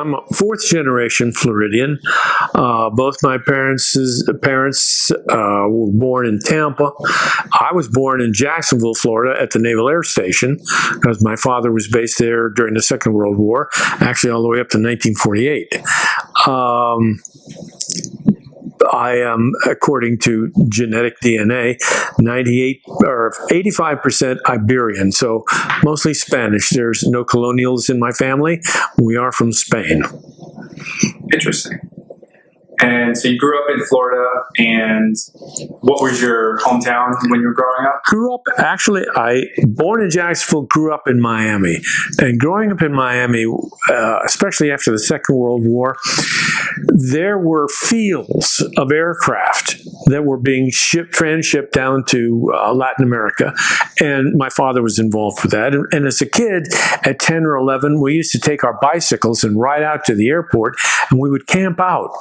I'm a fourth generation Floridian. Both my parents were born in Tampa. I was born in Jacksonville, Florida, at the Naval Air Station, because my father was based there during the Second World War, actually all the way up to 1948. I am, according to genetic DNA, 98 or 85% Iberian, so mostly Spanish. There's no colonials in my family. We are from Spain. Interesting. And so you grew up in Florida, and what was your hometown when you were growing up? Born in Jacksonville, grew up in Miami. And growing up in Miami, especially after the Second World War, there were fields of aircraft that were being transshipped down to Latin America. And my father was involved with that. And as a kid, at 10 or 11, we used to take our bicycles and ride out to the airport, and we would camp out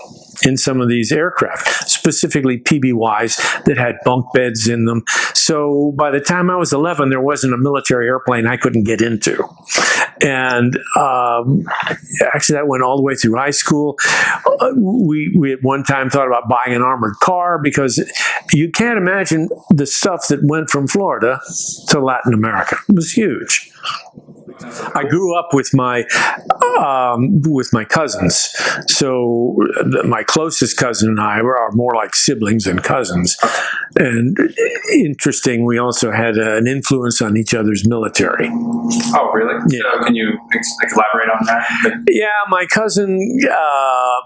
in some of these aircraft, specifically PBYs that had bunk beds in them. So by the time I was 11, there wasn't a military airplane I couldn't get into. And actually, that went all the way through high school. We at one time thought about buying an armored car, because you can't imagine the stuff that went from Florida to Latin America. It was huge. I grew up with my cousins, so my closest cousin and I are more like siblings than cousins. And interesting, we also had an influence on each other's military. Oh, really? Yeah. So can you elaborate on that? Yeah, my cousin,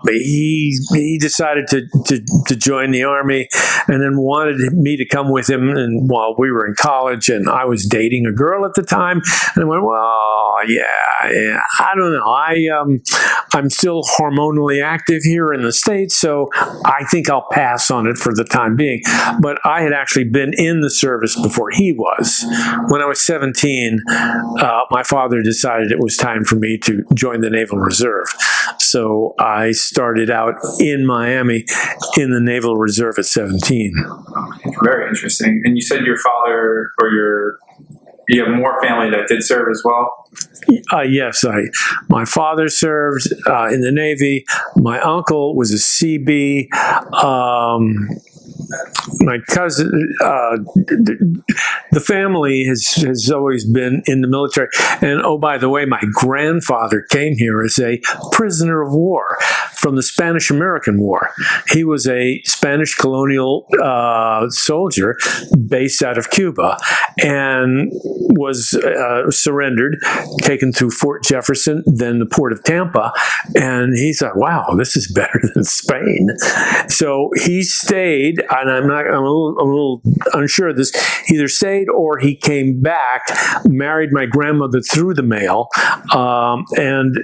he decided to join the Army, and then wanted me to come with him. And while we were in college, and I was dating a girl at the time, and I went, well, yeah, I don't know. I'm still hormonally active here in the States, so I think I'll pass on it for the time being. But I had actually been in the service before he was. When I was 17, my father decided it was time for me to join the Naval Reserve. So I started out in Miami in the Naval Reserve at 17. Very interesting. And you said your father, or you have more family that did serve as well? Yes, my father served in the Navy. My uncle was a CB. My cousin, the family has always been in the military. And oh, by the way, my grandfather came here as a prisoner of war from the Spanish-American War. He was a Spanish colonial soldier based out of Cuba, and was surrendered, taken to Fort Jefferson, then the port of Tampa. And he thought, wow, this is better than Spain. So he stayed, and I'm a little unsure of this, he either stayed or he came back, married my grandmother through the mail, and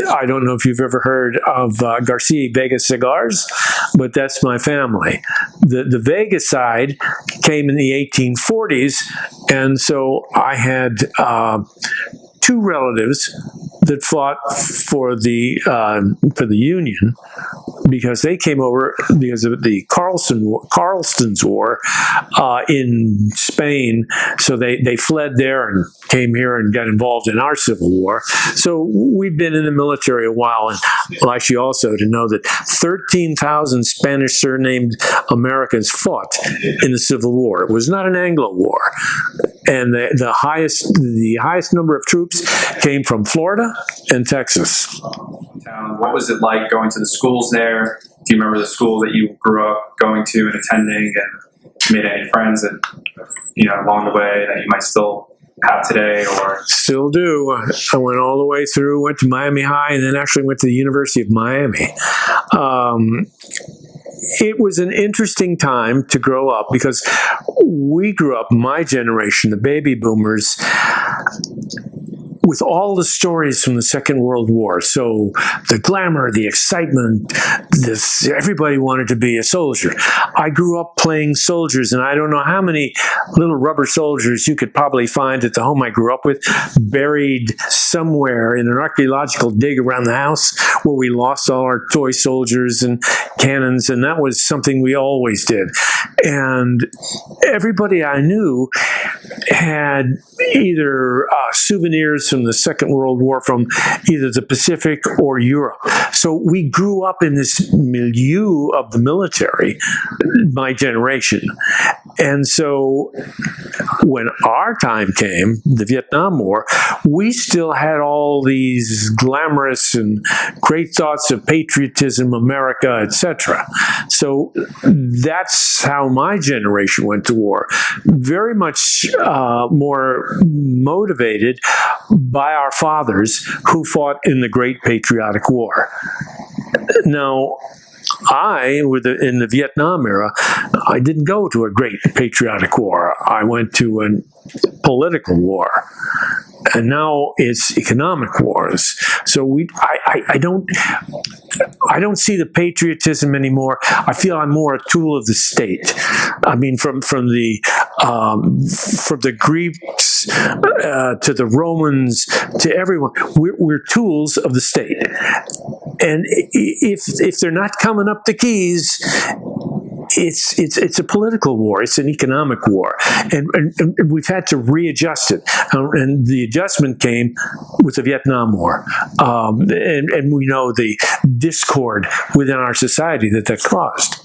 I don't know if you've ever heard of Garcia Vega cigars, but that's my family. The Vega side came in the 1840s, and so I had two relatives that fought for the Union, because they came over because of the Carlston's War in Spain. So they fled there and came here and got involved in our Civil War. So we've been in the military a while, and I'd like you also to know that 13,000 Spanish surnamed Americans fought in the Civil War. It was not an Anglo war. And the highest number of troops came from Florida and Texas. What was it like going to the schools there? Do you remember the school that you grew up going to and attending, and made any friends that, along the way that you might still have today? Or still do. I went all the way through, went to Miami High, and then actually went to the University of Miami. It was an interesting time to grow up, because we grew up, my generation, the baby boomers, with all the stories from the Second World War. So the glamour, the excitement, everybody wanted to be a soldier. I grew up playing soldiers, and I don't know how many little rubber soldiers you could probably find at the home I grew up with, buried somewhere in an archaeological dig around the house, where we lost all our toy soldiers and cannons, and that was something we always did. And everybody I knew had either souvenirs from the Second World War from either the Pacific or Europe. So we grew up in this milieu of the military, my generation. And so when our time came, the Vietnam War, we still had all these glamorous and great thoughts of patriotism, America, etc. So that's how my generation went to war. Very much more motivated by our fathers who fought in the Great Patriotic War. Now, in the Vietnam era, I didn't go to a great patriotic war. I went to a political war. And now it's economic wars. So I don't see the patriotism anymore. I feel I'm more a tool of the state. I mean, from the Greeks to the Romans to everyone, we're tools of the state. And if they're not coming up the keys, it's a political war. It's an economic war, and we've had to readjust it. And the adjustment came with the Vietnam War, and we know the discord within our society that caused.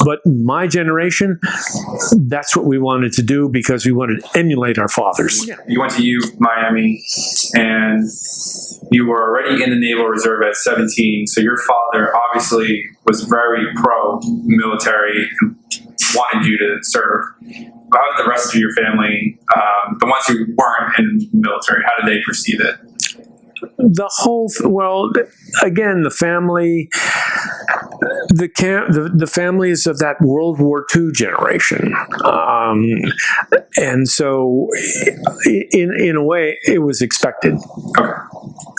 But my generation, that's what we wanted to do because we wanted to emulate our fathers. You went to Miami, and you were already in the Naval Reserve at 17. So your father obviously was very pro-military and wanted you to serve. How did the rest of your family, the ones who weren't in the military, how did they perceive it? Again, the family, the families of that World War II generation, and so in a way, it was expected. Okay,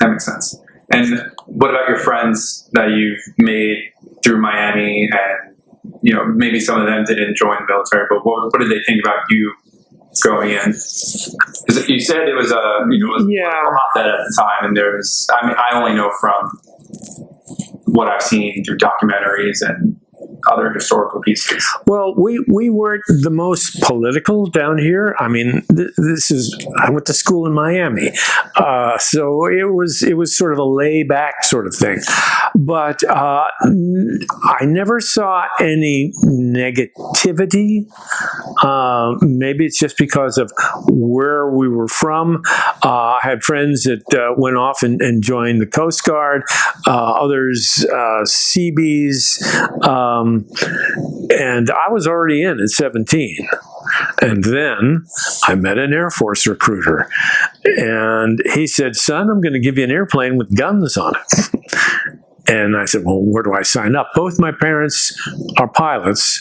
that makes sense. And what about your friends that you've made through Miami? And maybe some of them didn't join the military, but what did they think about you going in? Because you said it was a hotbed at the time, and I only know from what I've seen through documentaries and other historical pieces. Well, we weren't the most political down here. I mean, I went to school in Miami, so it was sort of a laid-back sort of thing. But I never saw any negativity. Maybe it's just because of where we were from. I had friends that went off and joined the Coast Guard, others Seabees, and I was already in at 17. And then I met an Air Force recruiter, and he said, "Son, I'm going to give you an airplane with guns on it." And I said, "Well, where do I sign up?" Both my parents are pilots.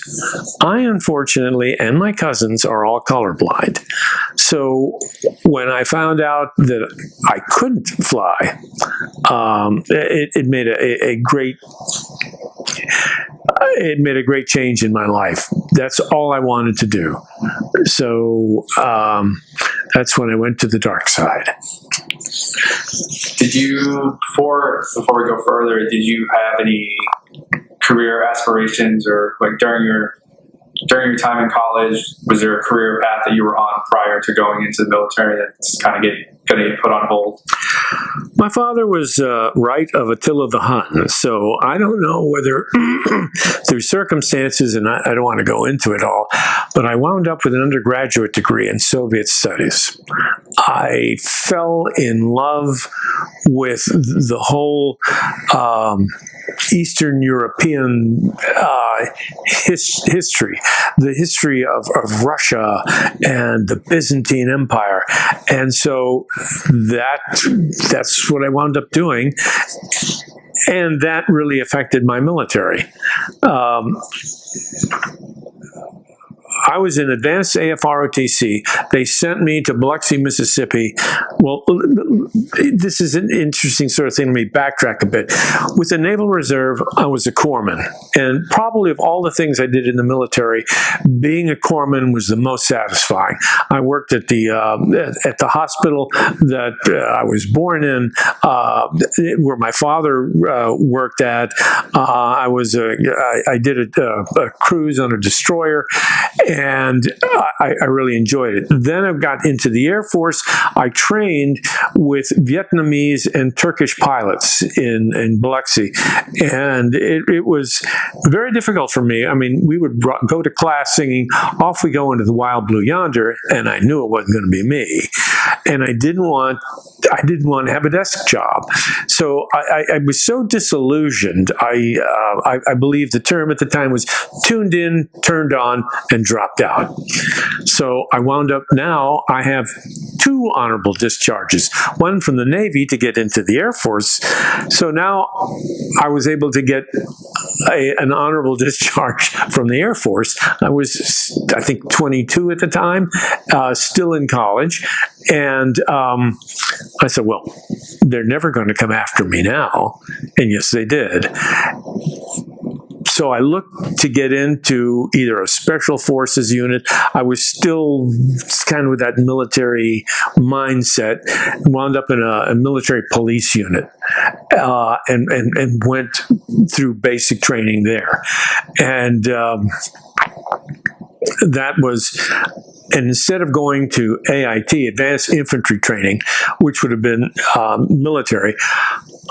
I, unfortunately, and my cousins are all colorblind. So when I found out that I couldn't fly, it made a great change in my life. That's all I wanted to do. So that's when I went to the dark side. Did you, before we go further, did you have any career aspirations, or like during your time in college, was there a career path that you were on prior to going into the military that's kind of going to get put on hold? My father was right of Attila the Hun, so I don't know whether through circumstances, and I don't want to go into it all, but I wound up with an undergraduate degree in Soviet studies. I fell in love with the whole Eastern European history, the history of Russia and the Byzantine Empire, and so that's what I wound up doing, and that really affected my military. I was in advanced AFROTC. They sent me to Biloxi, Mississippi. Well, this is an interesting sort of thing. Let me backtrack a bit. With the Naval Reserve, I was a corpsman. And probably of all the things I did in the military, being a corpsman was the most satisfying. I worked at the hospital that I was born in, where my father worked at. I did a cruise on a destroyer, and I really enjoyed it. Then I got into the Air Force. I trained with Vietnamese and Turkish pilots in Biloxi, and it was very difficult for me. I mean, we would go to class singing "Off We Go Into the Wild Blue Yonder," and I knew it wasn't going to be me, and I didn't want to have a desk job. So I was so disillusioned. I believe the term at the time was tuned in, turned on, and dropped out. So I wound up now, I have 2 honorable discharges, one from the Navy to get into the Air Force. So now I was able to get an honorable discharge from the Air Force. I was, I think, 22 at the time, still in college. And I said, well, they're never going to come after me now. And yes, they did. So I looked to get into either a special forces unit. I was still kind of with that military mindset, wound up in a military police unit, and went through basic training there. And that was, and instead of going to AIT, Advanced Infantry Training, which would have been military,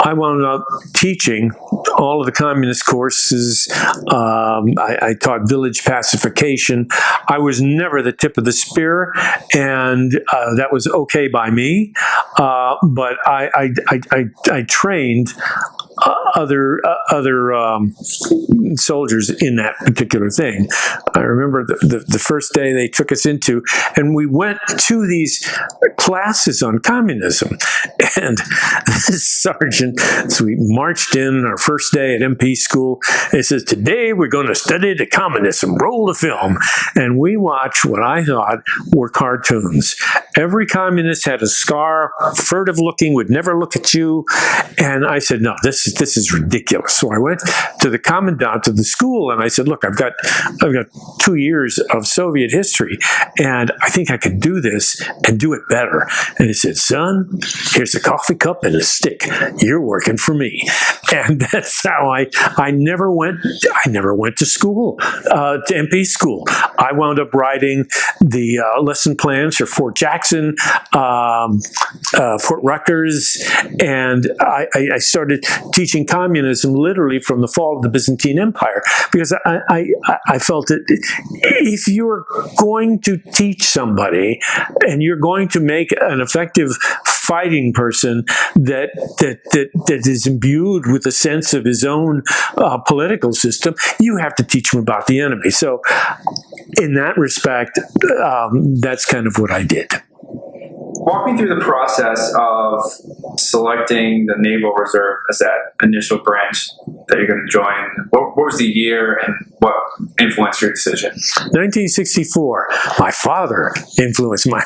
I wound up teaching all of the communist courses. I taught village pacification. I was never the tip of the spear, and that was okay by me. But I trained other soldiers in that particular thing. I remember the first day they took us into, and we went to these classes on communism, and this sergeant, so we marched in our first day at MP school, and he says, today we're going to study the communism, roll the film, and we watched what I thought were cartoons. Every communist had a scar, furtive looking, would never look at you, and I said, no, this is ridiculous. So I went to the commandant of the school and I said, look, I've got 2 years of Soviet history, and I think I can do this and do it better. And he said, son, here's a coffee cup and a stick. You're working for me. And that's how I never went to school, to MP school. I wound up writing the lesson plans for Fort Jackson, Fort Rutgers, and I started teaching communism literally from the fall of the Byzantine Empire, because I felt that if you're going to teach somebody and you're going to make an effective fighting person that is imbued with a sense of his own political system, you have to teach him about the enemy. So in that respect, that's kind of what I did. Walk me through the process of selecting the Naval Reserve as that initial branch that you're going to join. What was the year and what influenced your decision? 1964. My father influenced my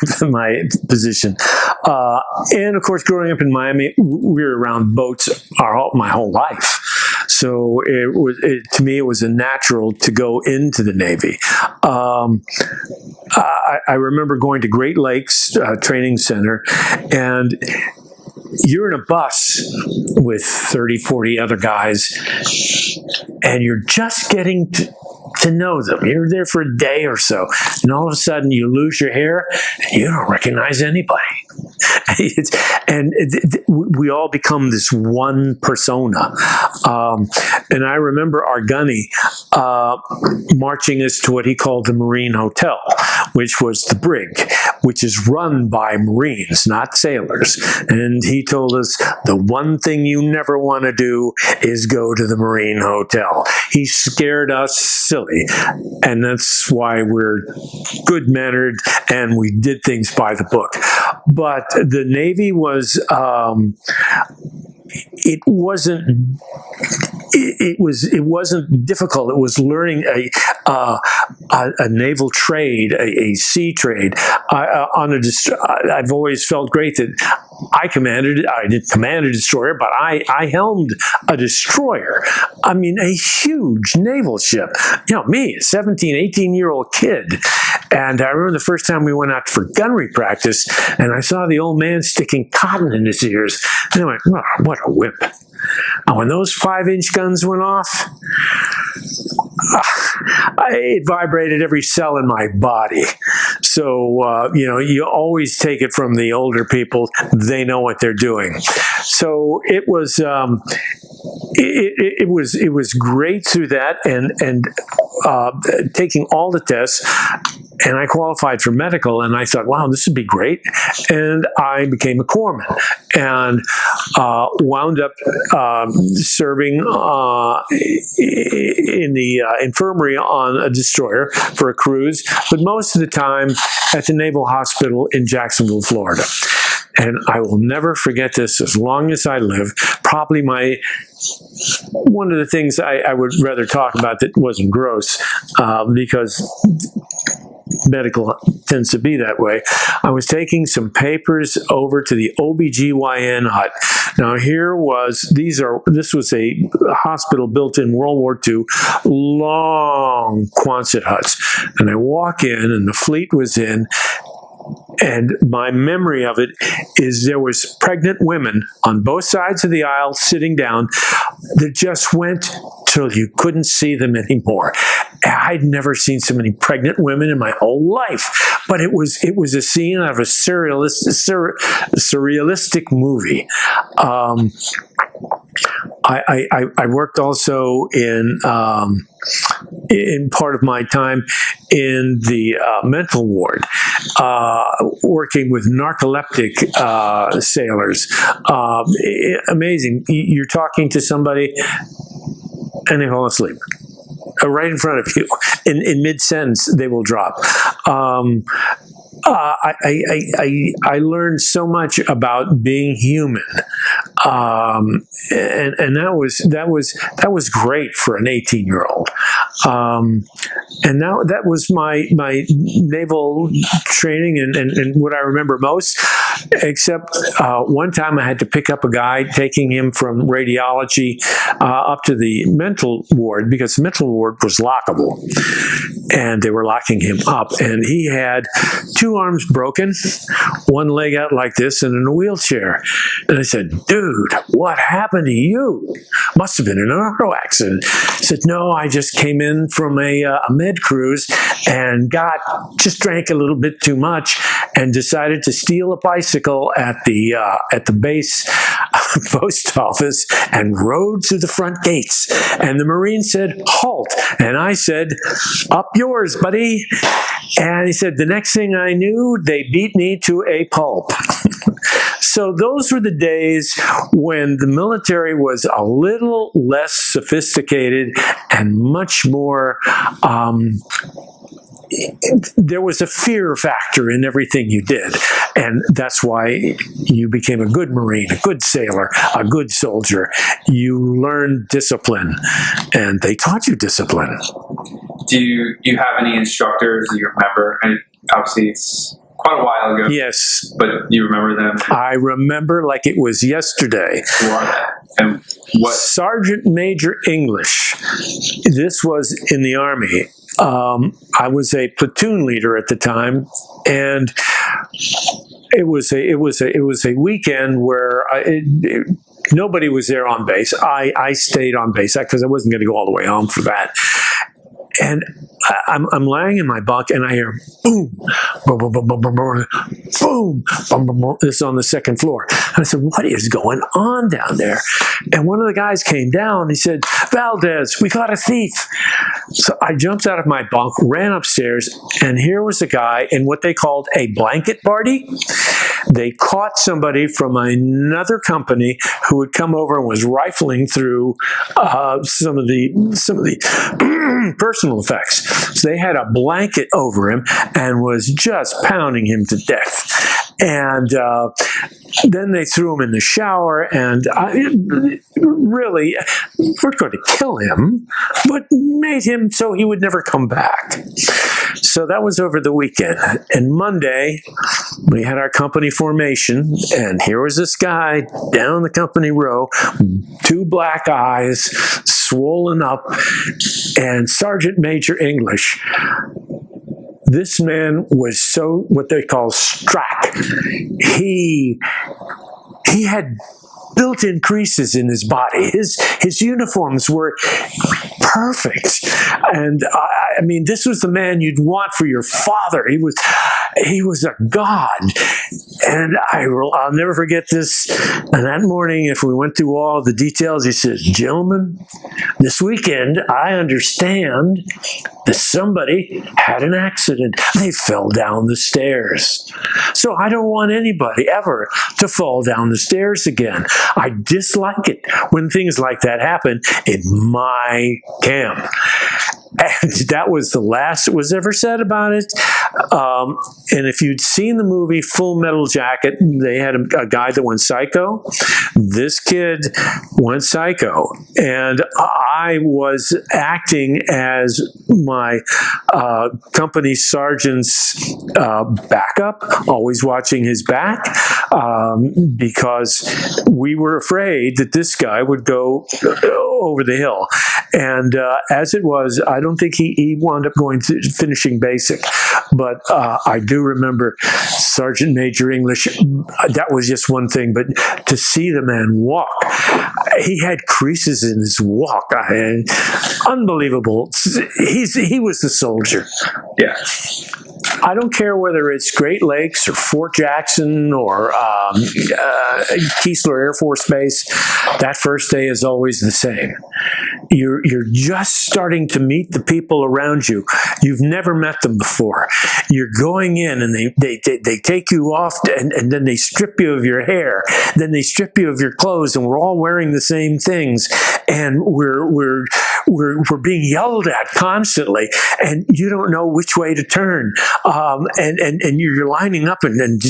position. And of course, growing up in Miami, we were around boats my whole life. So to me, it was a natural to go into the Navy. I remember going to Great Lakes Training Center, and you're in a bus with 30, 40 other guys, and you're just getting to know them. You're there for a day or so, and all of a sudden you lose your hair, and you don't recognize anybody. We all become this one persona. And I remember our gunny marching us to what he called the Marine Hotel, which was the brig, which is run by Marines, not sailors. And he told us, the one thing you never want to do is go to the Marine Hotel. He scared us silly. And that's why we're good-mannered and we did things by the book. But the Navy was, it wasn't difficult. It was learning a naval trade, a sea trade. I've always felt great that I didn't command a destroyer, but I helmed a destroyer. I mean, a huge naval ship. You know, me, a 17, 18-year-old kid. And I remember the first time we went out for gunnery practice, and I saw the old man sticking cotton in his ears. And I went, oh, what a whip. And when those 5-inch guns went off, it vibrated every cell in my body. So, you always take it from the older people. They know what they're doing. So it was, it was great through that, and taking all the tests, and I qualified for medical, and I thought, wow, this would be great. And I became a corpsman and wound up serving in the infirmary on a destroyer for a cruise, but most of the time at the Naval Hospital in Jacksonville, Florida. And I will never forget this as long as I live. Probably one of the things I would rather talk about that wasn't gross, because medical tends to be that way. I was taking some papers over to the OBGYN hut. Now this was a hospital built in World War II, long Quonset huts. And I walk in, and the fleet was in, and my memory of it is there was pregnant women on both sides of the aisle sitting down that just went till you couldn't see them anymore. I'd never seen so many pregnant women in my whole life, but it was a scene of a surrealistic movie. I worked also in part of my time in the mental ward, working with narcoleptic sailors. Amazing. You're talking to somebody and they fall asleep. Right in front of you. In mid-sentence, they will drop. I learned so much about being human, and that was great for an 18-year-old. And now that was my naval training and what I remember most. Except one time I had to pick up a guy, taking him from radiology up to the mental ward, because the mental ward was lockable, and they were locking him up, and he had 2 arms broken, 1 leg out like this, and in a wheelchair. And I said, "Dude, what happened to you? Must have been an auto accident." He said, "No, I just came in from a med cruise and just drank a little bit too much and decided to steal a bicycle at the base post office and rode through the front gates. And the Marine said, 'Halt.' And I said, 'Up yours, buddy.' And he said, the next thing I knew, they beat me to a pulp." So those were the days when the military was a little less sophisticated and much more, there was a fear factor in everything you did. And that's why you became a good Marine, a good sailor, a good soldier. You learned discipline, and they taught you discipline. Do you have any instructors you remember? And obviously, it's quite a while ago. Yes. But you remember them? I remember like it was yesterday. Who are they? And what? Sergeant Major English. This was in the Army. I was a platoon leader at the time, and it was a weekend where nobody was there on base. I stayed on base because I wasn't going to go all the way home for that. And I'm lying in my bunk, and I hear boom, boom, boom, boom, boom, boom, boom, boom, boom, boom, boom. This is on the second floor. And I said, "What is going on down there?" And one of the guys came down. He said, "Valdes, we caught a thief." So I jumped out of my bunk, ran upstairs, and here was a guy in what they called a blanket party. They caught somebody from another company who had come over and was rifling through some of the personal effects. So they had a blanket over him and was just pounding him to death. And then they threw him in the shower, and really weren't going to kill him, but made him so he would never come back. So that was over the weekend. And Monday, we had our company formation, and here was this guy down the company row, 2 black eyes, swollen up, and Sergeant Major English. This man was so, what they call strack. He had built-in creases in his body. His uniforms were perfect. And I mean, this was the man you'd want for your father. He was a god. And I'll never forget this. And that morning, if we went through all the details, he said, "Gentlemen, this weekend, I understand that somebody had an accident. They fell down the stairs. So I don't want anybody ever to fall down the stairs again. I dislike it when things like that happen in my camp." And that was the last that was ever said about it. And if you'd seen the movie Full Metal Jacket, they had a guy that went psycho. This kid went psycho. And I was acting as my company sergeant's backup, always watching his back, because we were afraid that this guy would go over the hill. And as it was, I don't think he wound up going to finishing basic. But I do remember Sergeant Major English. That was just one thing. But to see the man walk, he had creases in his walk. Unbelievable. He was the soldier. Yeah. I don't care whether it's Great Lakes or Fort Jackson or Keesler Air Force Base. That first day is always the same. You're just starting to meet the people around you. You've never met them before. You're going in and they take you off and then they strip you of your hair. Then they strip you of your clothes, and we're all wearing the same things. And we're being yelled at constantly, and you don't know which way to turn. And you're lining up, and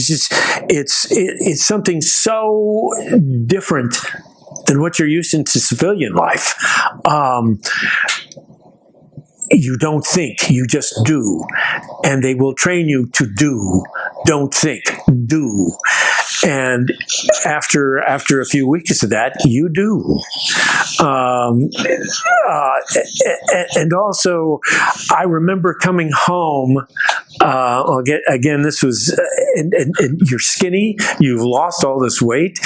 it's something so different than what you're used to civilian life. You don't think, you just do. And they will train you to do. Don't think, do. And after a few weeks of that, you do. And also, I remember coming home. Again, this was, and you're skinny, you've lost all this weight,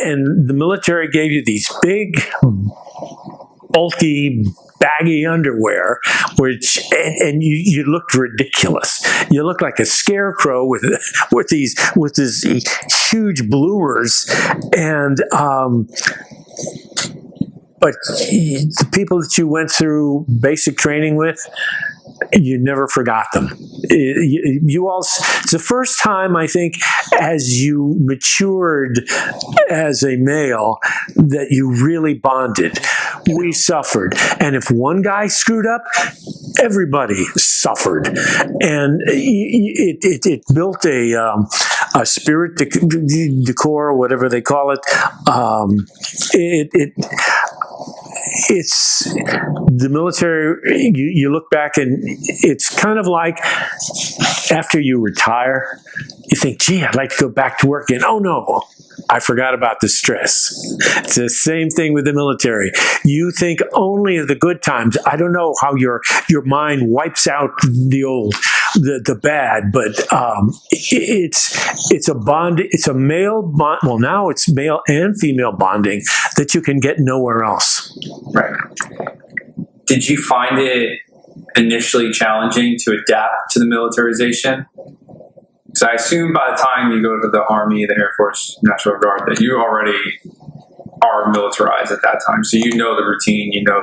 and the military gave you these big, bulky, baggy underwear, and you looked ridiculous. You looked like a scarecrow with these huge bloomers, and but the people that you went through basic training with, you never forgot them. It's the first time, I think, as you matured as a male, that you really bonded. We suffered. And if one guy screwed up, everybody suffered. And it built a spirit decor, or whatever they call it. It's the military. You look back, and it's kind of like after you retire, you think, "Gee, I'd like to go back to work again." Oh no, I forgot about the stress. It's the same thing with the military. You think only of the good times. I don't know how your mind wipes out the bad, but it's a bond. It's a male bond. Well, now it's male and female bonding that you can get nowhere else. Right. Did you find it initially challenging to adapt to the militarization? Because I assume by the time you go to the Army, the Air Force, National Guard, that you already are militarized at that time. So you know the routine, you know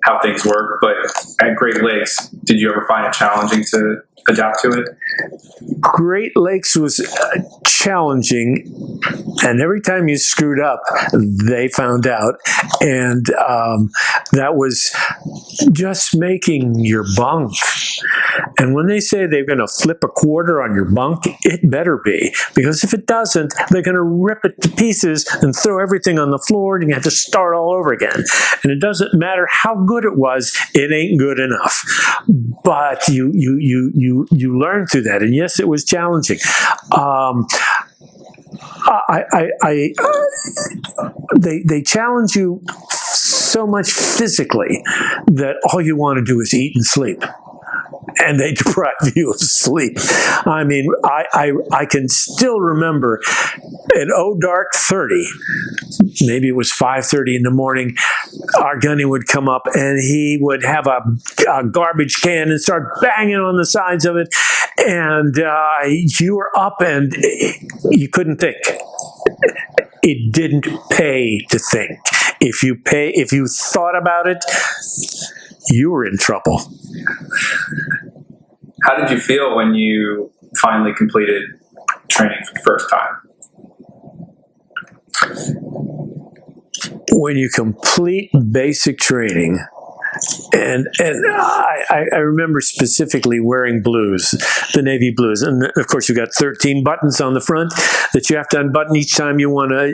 how things work. But at Great Lakes, did you ever find it challenging to adapt to it? Great Lakes was challenging, and every time you screwed up, they found out, and that was just making your bunk. And when they say they're going to flip a quarter on your bunk, it better be, because if it doesn't, they're going to rip it to pieces and throw everything on the floor, and you have to start all over again. And it doesn't matter how good it was, it ain't good enough. But you learn through that, and yes, it was challenging. They challenge you so much physically that all you want to do is eat and sleep. and they deprive you of sleep. I mean, I can still remember at dark 30, maybe it was 5:30 in the morning, our gunny would come up and he would have a garbage can and start banging on the sides of it, and you were up and you couldn't think. It didn't pay to think. If you thought about it, you were in trouble. How did you feel when you finally completed training for the first time? When you complete basic training, and I remember specifically wearing blues, the navy blues, and of course you got 13 buttons on the front that you have to unbutton each time you want to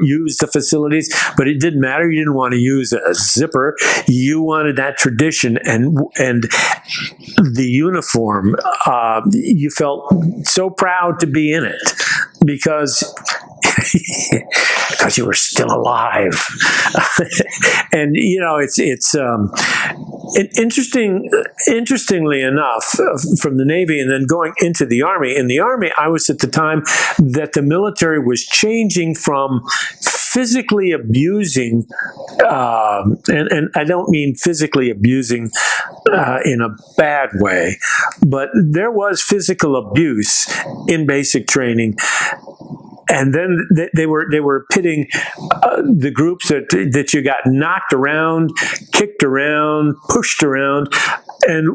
use the facilities. But it didn't matter. You didn't want to use a zipper. You wanted that tradition and the uniform. You felt so proud to be in it because you were still alive. And it's interestingly enough, from the Navy and then going into the Army. In the Army, I was at the time that the military was changing from physically abusing, and I don't mean physically abusing in a bad way, but there was physical abuse in basic training. And then they were pitting the groups that you got knocked around, kicked around, pushed around, and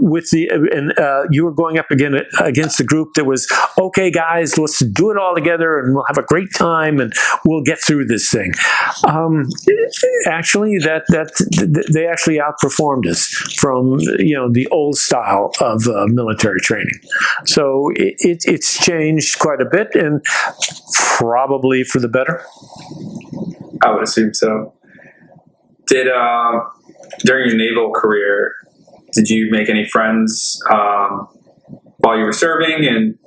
you were going up again against the group that was, okay, guys, let's do it all together, and we'll have a great time, and we'll get through this thing. Actually, they actually outperformed us from the old style of military training. So it's changed quite a bit, and probably for the better. I would assume so. Did during your naval career, did you make any friends while you were serving, and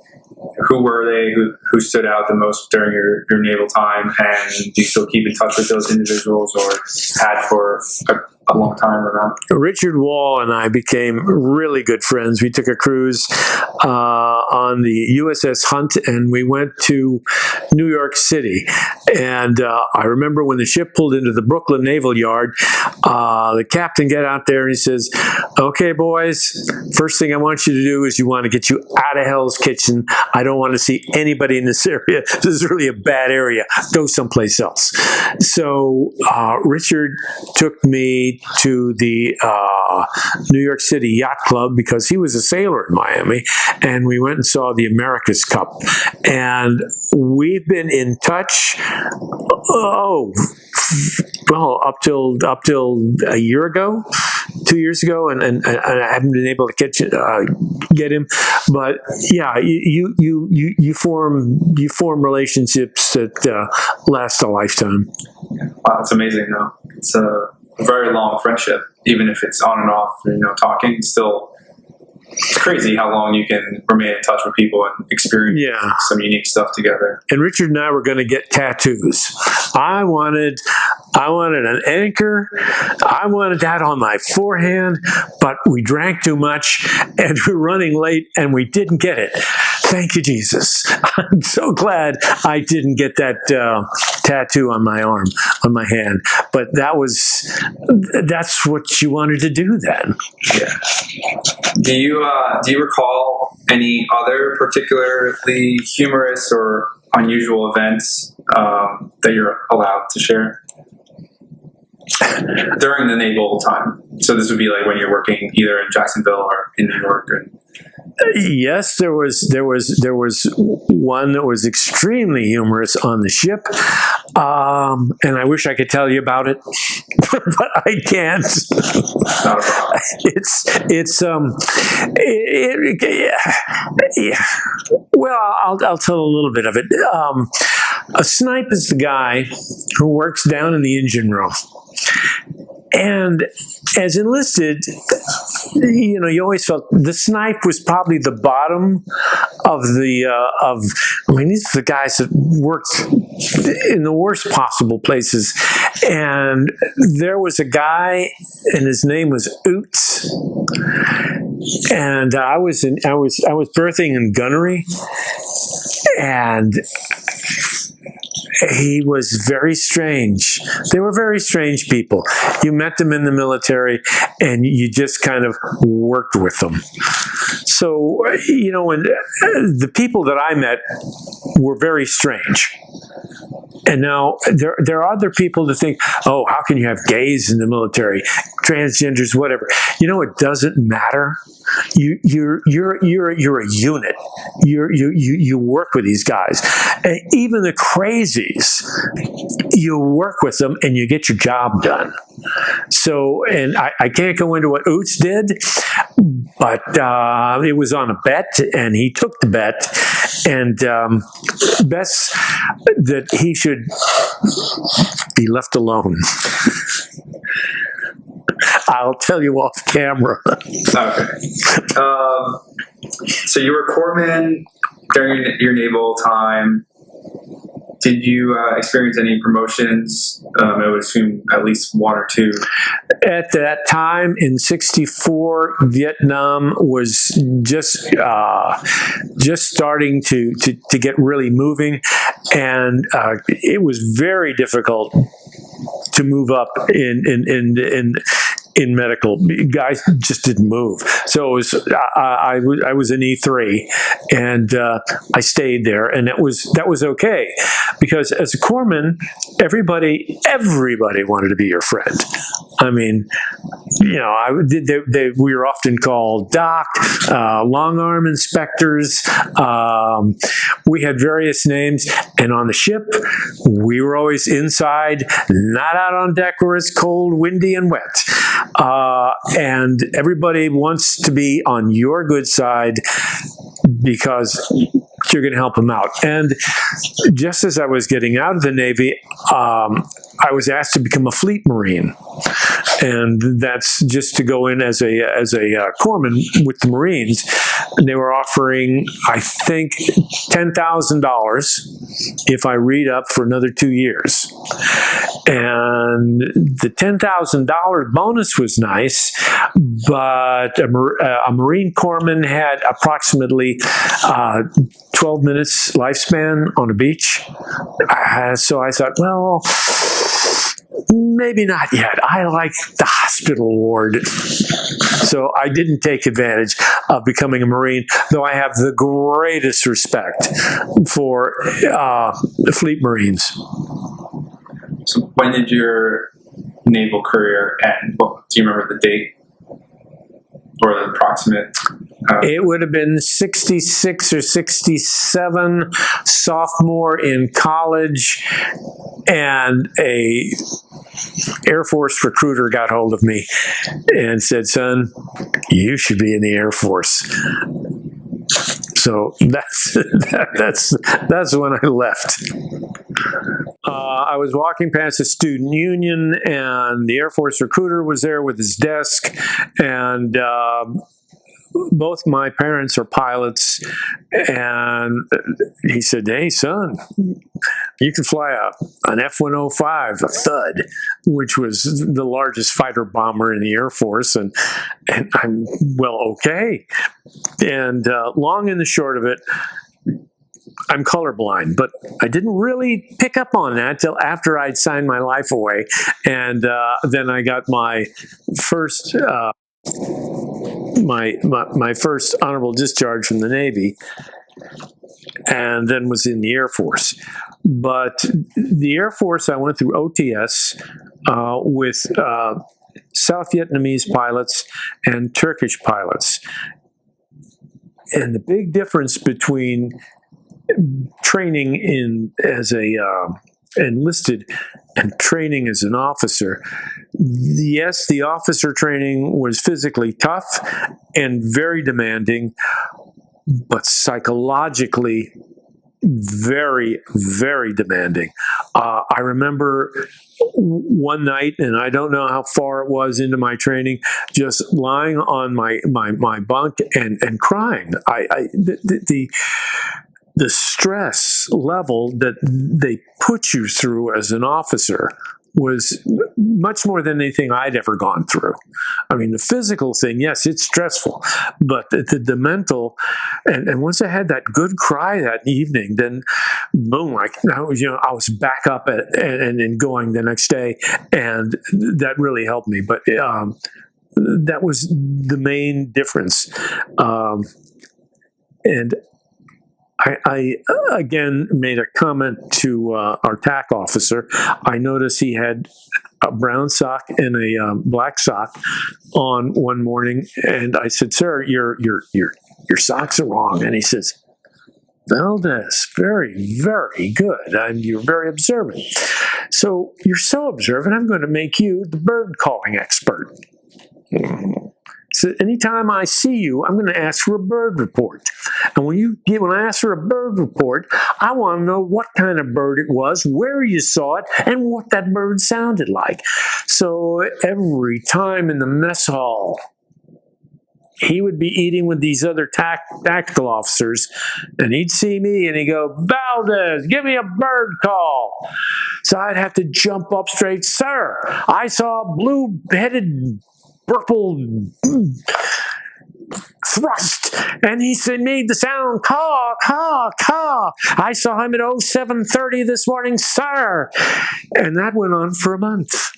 who were they? Who stood out the most during your naval time? And do you still keep in touch with those individuals, or had for a long time or not? Richard Wall and I became really good friends. We took a cruise on the USS Hunt, and we went to New York City. And I remember when the ship pulled into the Brooklyn Naval Yard, the captain got out there and he says, okay, boys, first thing I want you to do is you want to get you out of Hell's Kitchen. I don't want to see anybody in this area. This is really a bad area. Go someplace else. So Richard took me to the New York City Yacht Club because he was a sailor in Miami, and we went and saw the America's Cup. And we've been in touch, up till a year ago, 2 years ago, and I haven't been able to get him. But yeah, you form relationships that last a lifetime. Wow, that's amazing, though. It's a very long friendship, even if it's on and off. Talking still. It's crazy how long you can remain in touch with people and experience some unique stuff together. And Richard and I were going to get tattoos. I wanted an anchor. I wanted that on my forehand, but we drank too much and we were running late and we didn't get it. Thank you, Jesus. I'm so glad I didn't get that tattoo on my arm, on my hand. But that's what you wanted to do then. Yeah. Do you recall any other particularly humorous or unusual events that you're allowed to share during the naval time? So this would be like when you're working either in Jacksonville or in New York. Yes, there was one that was extremely humorous on the ship, and I wish I could tell you about it, but I can't. Well, I'll tell a little bit of it. A snipe is the guy who works down in the engine room. And as enlisted, you always felt the snipe was probably the bottom of these are the guys that worked in the worst possible places. And there was a guy, and his name was Oots. and I was birthing in gunnery, and he was very strange. They were very strange people. You met them in the military, and you just kind of worked with them. So, and the people that I met were very strange. And now there are other people that think, oh, how can you have gays in the military, transgenders, whatever? It doesn't matter. You're a unit. You work with these guys, and even the crazies. You work with them and you get your job done. So, and I can't go into what Oots did, but it was on a bet, and he took the bet, and best that he should be left alone. I'll tell you off camera. Okay. So you were a corpsman during your naval time. Did you experience any promotions? I would assume at least one or two. At that time in '64, Vietnam was just starting to get really moving, and it was very difficult to move up in medical. Guys just didn't move. So it was I was an E3, and I stayed there, and that was okay, because as a corpsman, everybody wanted to be your friend. I mean, we were often called Doc, long arm inspectors. We had various names, and on the ship, we were always inside, not out on deck where it's cold, windy, and wet. And everybody wants to be on your good side because you're going to help them out. And just as I was getting out of the Navy, I was asked to become a fleet marine, and that's just to go in as a corpsman with the Marines. And they were offering, I think, $10,000 if I read up for another 2 years. And the $10,000 bonus was nice, but a Marine corpsman had approximately 12 minutes lifespan on a beach. So I thought, well, maybe not yet. I like the hospital ward. So I didn't take advantage of becoming a Marine, though I have the greatest respect for fleet Marines. So when did your naval career end? Do you remember the date or the approximate? It would have been 66 or 67, sophomore in college, and a Air Force recruiter got hold of me and said, "Son, you should be in the Air Force." So that's when I left. I was walking past a student union, and the Air Force recruiter was there with his desk, and both my parents are pilots, and he said, "Hey, son, you can fly an F-105, a Thud," which was the largest fighter bomber in the Air Force, and I'm, well, okay. And long and the short of it, I'm colorblind, but I didn't really pick up on that till after I'd signed my life away, and then I got my first my first honorable discharge from the Navy, and then was in the Air Force. But the Air Force, I went through OTS with South Vietnamese pilots and Turkish pilots. And the big difference between training as a enlisted and training as an officer, yes, the officer training was physically tough and very demanding, but psychologically very, very demanding. I remember one night, and I don't know how far it was into my training, just lying on my bunk and crying. The stress level that they put you through as an officer was much more than anything I'd ever gone through. I mean, the physical thing, yes, it's stressful, but the mental, and once I had that good cry that evening, then boom, I was back up and going the next day, and that really helped me. But that was the main difference. And I again made a comment to our TAC officer. I noticed he had a brown sock and a black sock on one morning, and I said, "Sir, your socks are wrong." And he says, "Valdes, very, very good. You're very observant. So you're so observant, I'm going to make you the bird calling expert. So anytime I see you, I'm going to ask for a bird report. And when I ask for a bird report, I want to know what kind of bird it was, where you saw it, and what that bird sounded like." So every time in the mess hall, he would be eating with these other tactical officers, and he'd see me and he'd go, "Valdes, give me a bird call." So I'd have to jump up straight. "Sir, I saw a blue-headed purple thrust, and he made the sound caw, caw, caw. I saw him at 07:30 this morning, sir." And that went on for a month.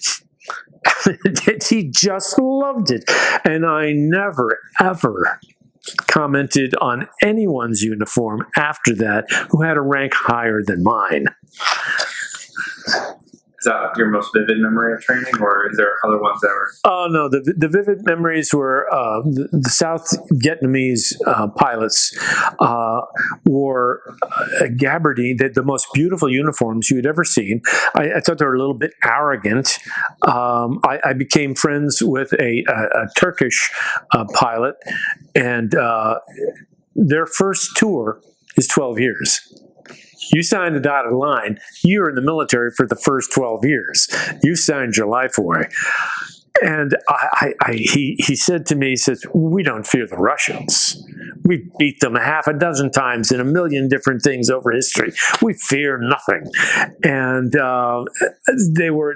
He just loved it. And I never, ever commented on anyone's uniform after that who had a rank higher than mine. Is that your most vivid memory of training, or is there other ones that were? Oh, no, the vivid memories were the South Vietnamese pilots wore gabardine, the most beautiful uniforms you had ever seen. I thought they were a little bit arrogant. I became friends with a Turkish pilot, and their first tour is 12 years. You signed the dotted line. You're in the military for the first 12 years. You signed your life away. And he said to me, he says, "We don't fear the Russians. We beat them half a dozen times in a million different things over history. We fear nothing." And they were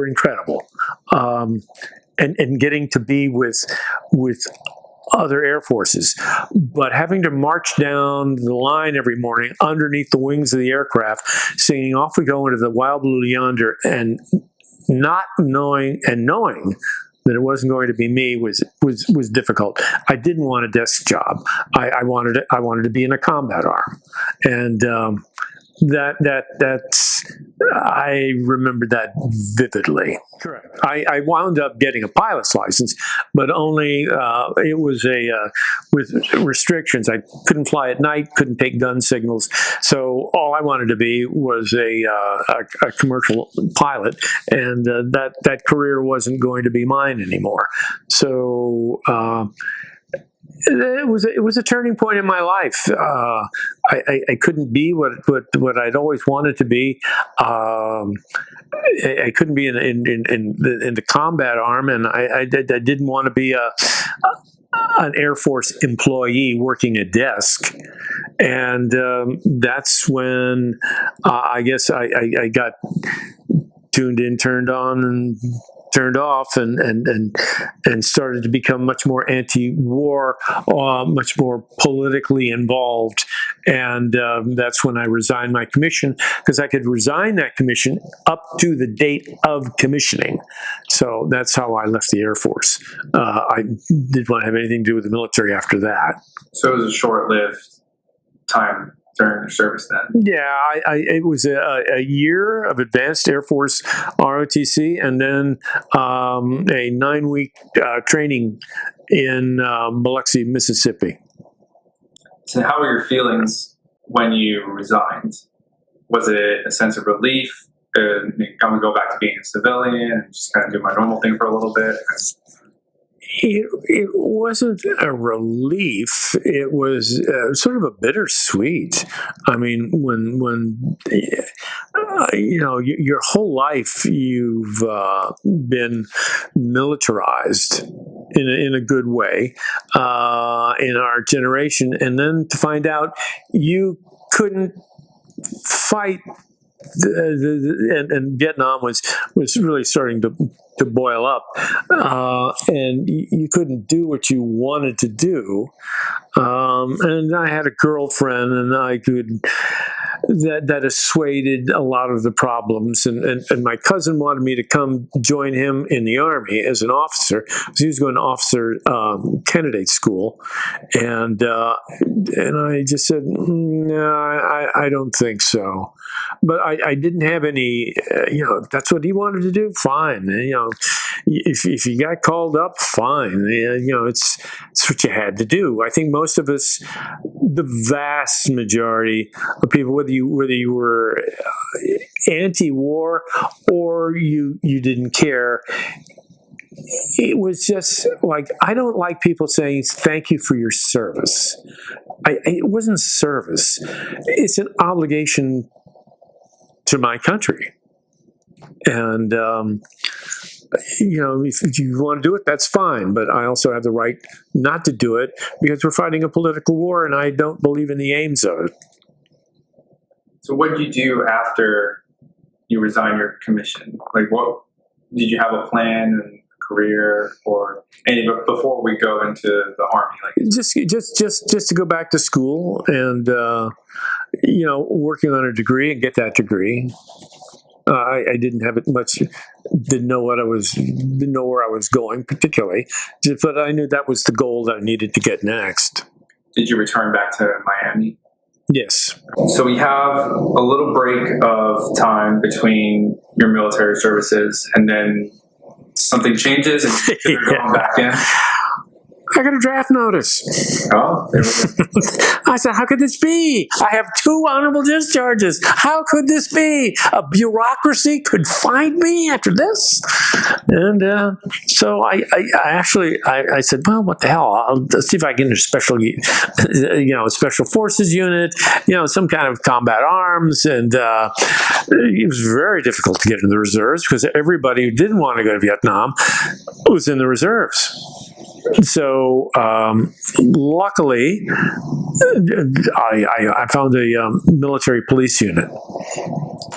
incredible. And getting to be with other air forces, but having to march down the line every morning underneath the wings of the aircraft, singing "Off We Go Into the Wild Blue Yonder," and not knowing that it wasn't going to be me was difficult. I didn't want a desk job. I wanted to be in a combat arm, and that's I remember that vividly. Correct. I wound up getting a pilot's license, but only it was with restrictions. I couldn't fly at night, couldn't take gun signals, so all I wanted to be was a commercial pilot, and that career wasn't going to be mine anymore. So. It was a turning point in my life. I couldn't be what I'd always wanted to be. I couldn't be in the combat arm, and I didn't want to be an Air Force employee working a desk. And that's when I guess I got tuned in, turned on, and turned off, and started to become much more anti-war, much more politically involved. And that's when I resigned my commission, because I could resign that commission up to the date of commissioning. So that's how I left the Air Force. I didn't want to have anything to do with the military after that. So it was a short-lived time during your service then? Yeah, it was a year of advanced Air Force ROTC, and then a 9-week training in Biloxi, Mississippi. So how were your feelings when you resigned? Was it a sense of relief? I'm going to go back to being a civilian and just kind of do my normal thing for a little bit? It wasn't a relief. It was sort of a bittersweet. I mean, when your whole life you've been militarized in a good way in our generation, and then to find out you couldn't fight and Vietnam was really starting to boil up, and you couldn't do what you wanted to do. And I had a girlfriend, and I could that assuaded a lot of the problems. And my cousin wanted me to come join him in the Army as an officer, because he was going to officer candidate school, and I just said, no, I don't think so. But I didn't have any, if that's what he wanted to do, fine. If you got called up, fine. It's what you had to do. I think most of us, the vast majority of people, whether you were anti-war or you didn't care, it was just like, I don't like people saying thank you for your service. It wasn't service. It's an obligation to my country. And, if you want to do it, that's fine. But I also have the right not to do it, because we're fighting a political war, and I don't believe in the aims of it. So what did you do after you resigned your commission? Like, what did you have a plan and career, or before we go into the Army? Like, just to go back to school and working on a degree and get that degree. I didn't have it much. Didn't know where I was going particularly, but I knew that was the goal that I needed to get next. Did you return back to Miami? Yes. So we have a little break of time between your military services, and then something changes, and you're going back in. I got a draft notice. Oh, there we go. I said, how could this be? I have 2 honorable discharges. How could this be? A bureaucracy could find me after this? And so I actually said, well, what the hell? I'll see if I can get a special forces unit, some kind of combat arms. And it was very difficult to get into the reserves, because everybody who didn't want to go to Vietnam was in the reserves. So luckily, I found a military police unit,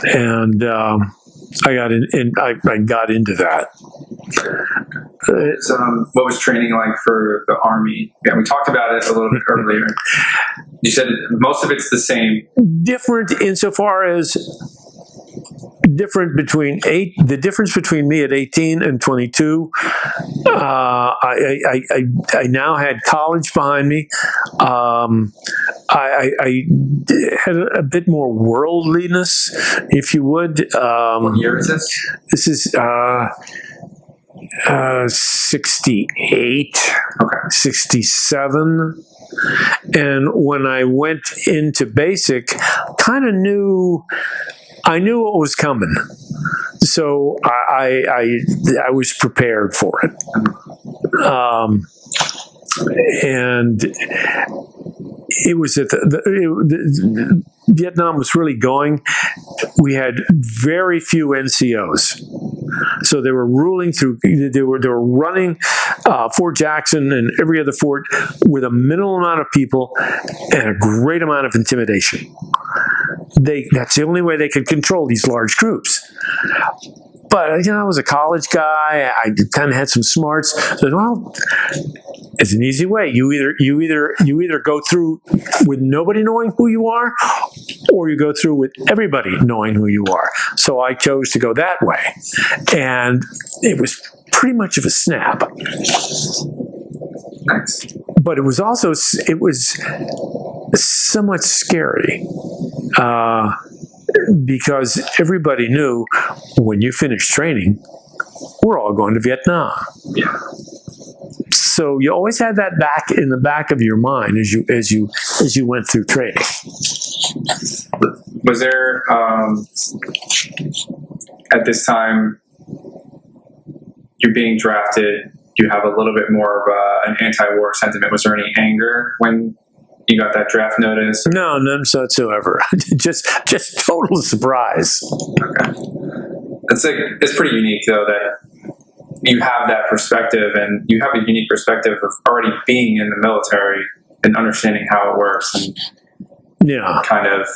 and I got in. I got into that. What was training like for the Army? Yeah, we talked about it a little bit earlier. You said most of it's the same. Different insofar as the difference between me at 18 and 22. I now had college behind me. I had a bit more worldliness, if you would. What year is this? This is 68, okay. 67. And when I went into basic, I knew what was coming, so I was prepared for it, and it was Vietnam was really going. We had very few NCOs, so they were ruling through. They were running Fort Jackson and every other fort with a minimal amount of people and a great amount of intimidation. That's the only way they could control these large groups. But I was a college guy. I kind of had some smarts. So, well, it's an easy way. You either go through with nobody knowing who you are, or you go through with everybody knowing who you are. So I chose to go that way, and it was pretty much of a snap. Nice. But it was somewhat scary. Because everybody knew when you finish training, we're all going to Vietnam. Yeah. So you always had that in the back of your mind as you went through training. Was there at this time you're being drafted? You have a little bit more of an anti-war sentiment. Was there any anger when you got that draft notice? No, none whatsoever. just total surprise. Okay. It's pretty unique though that you have that perspective, and you have a unique perspective of already being in the military and understanding how it works. And Yeah. kind of,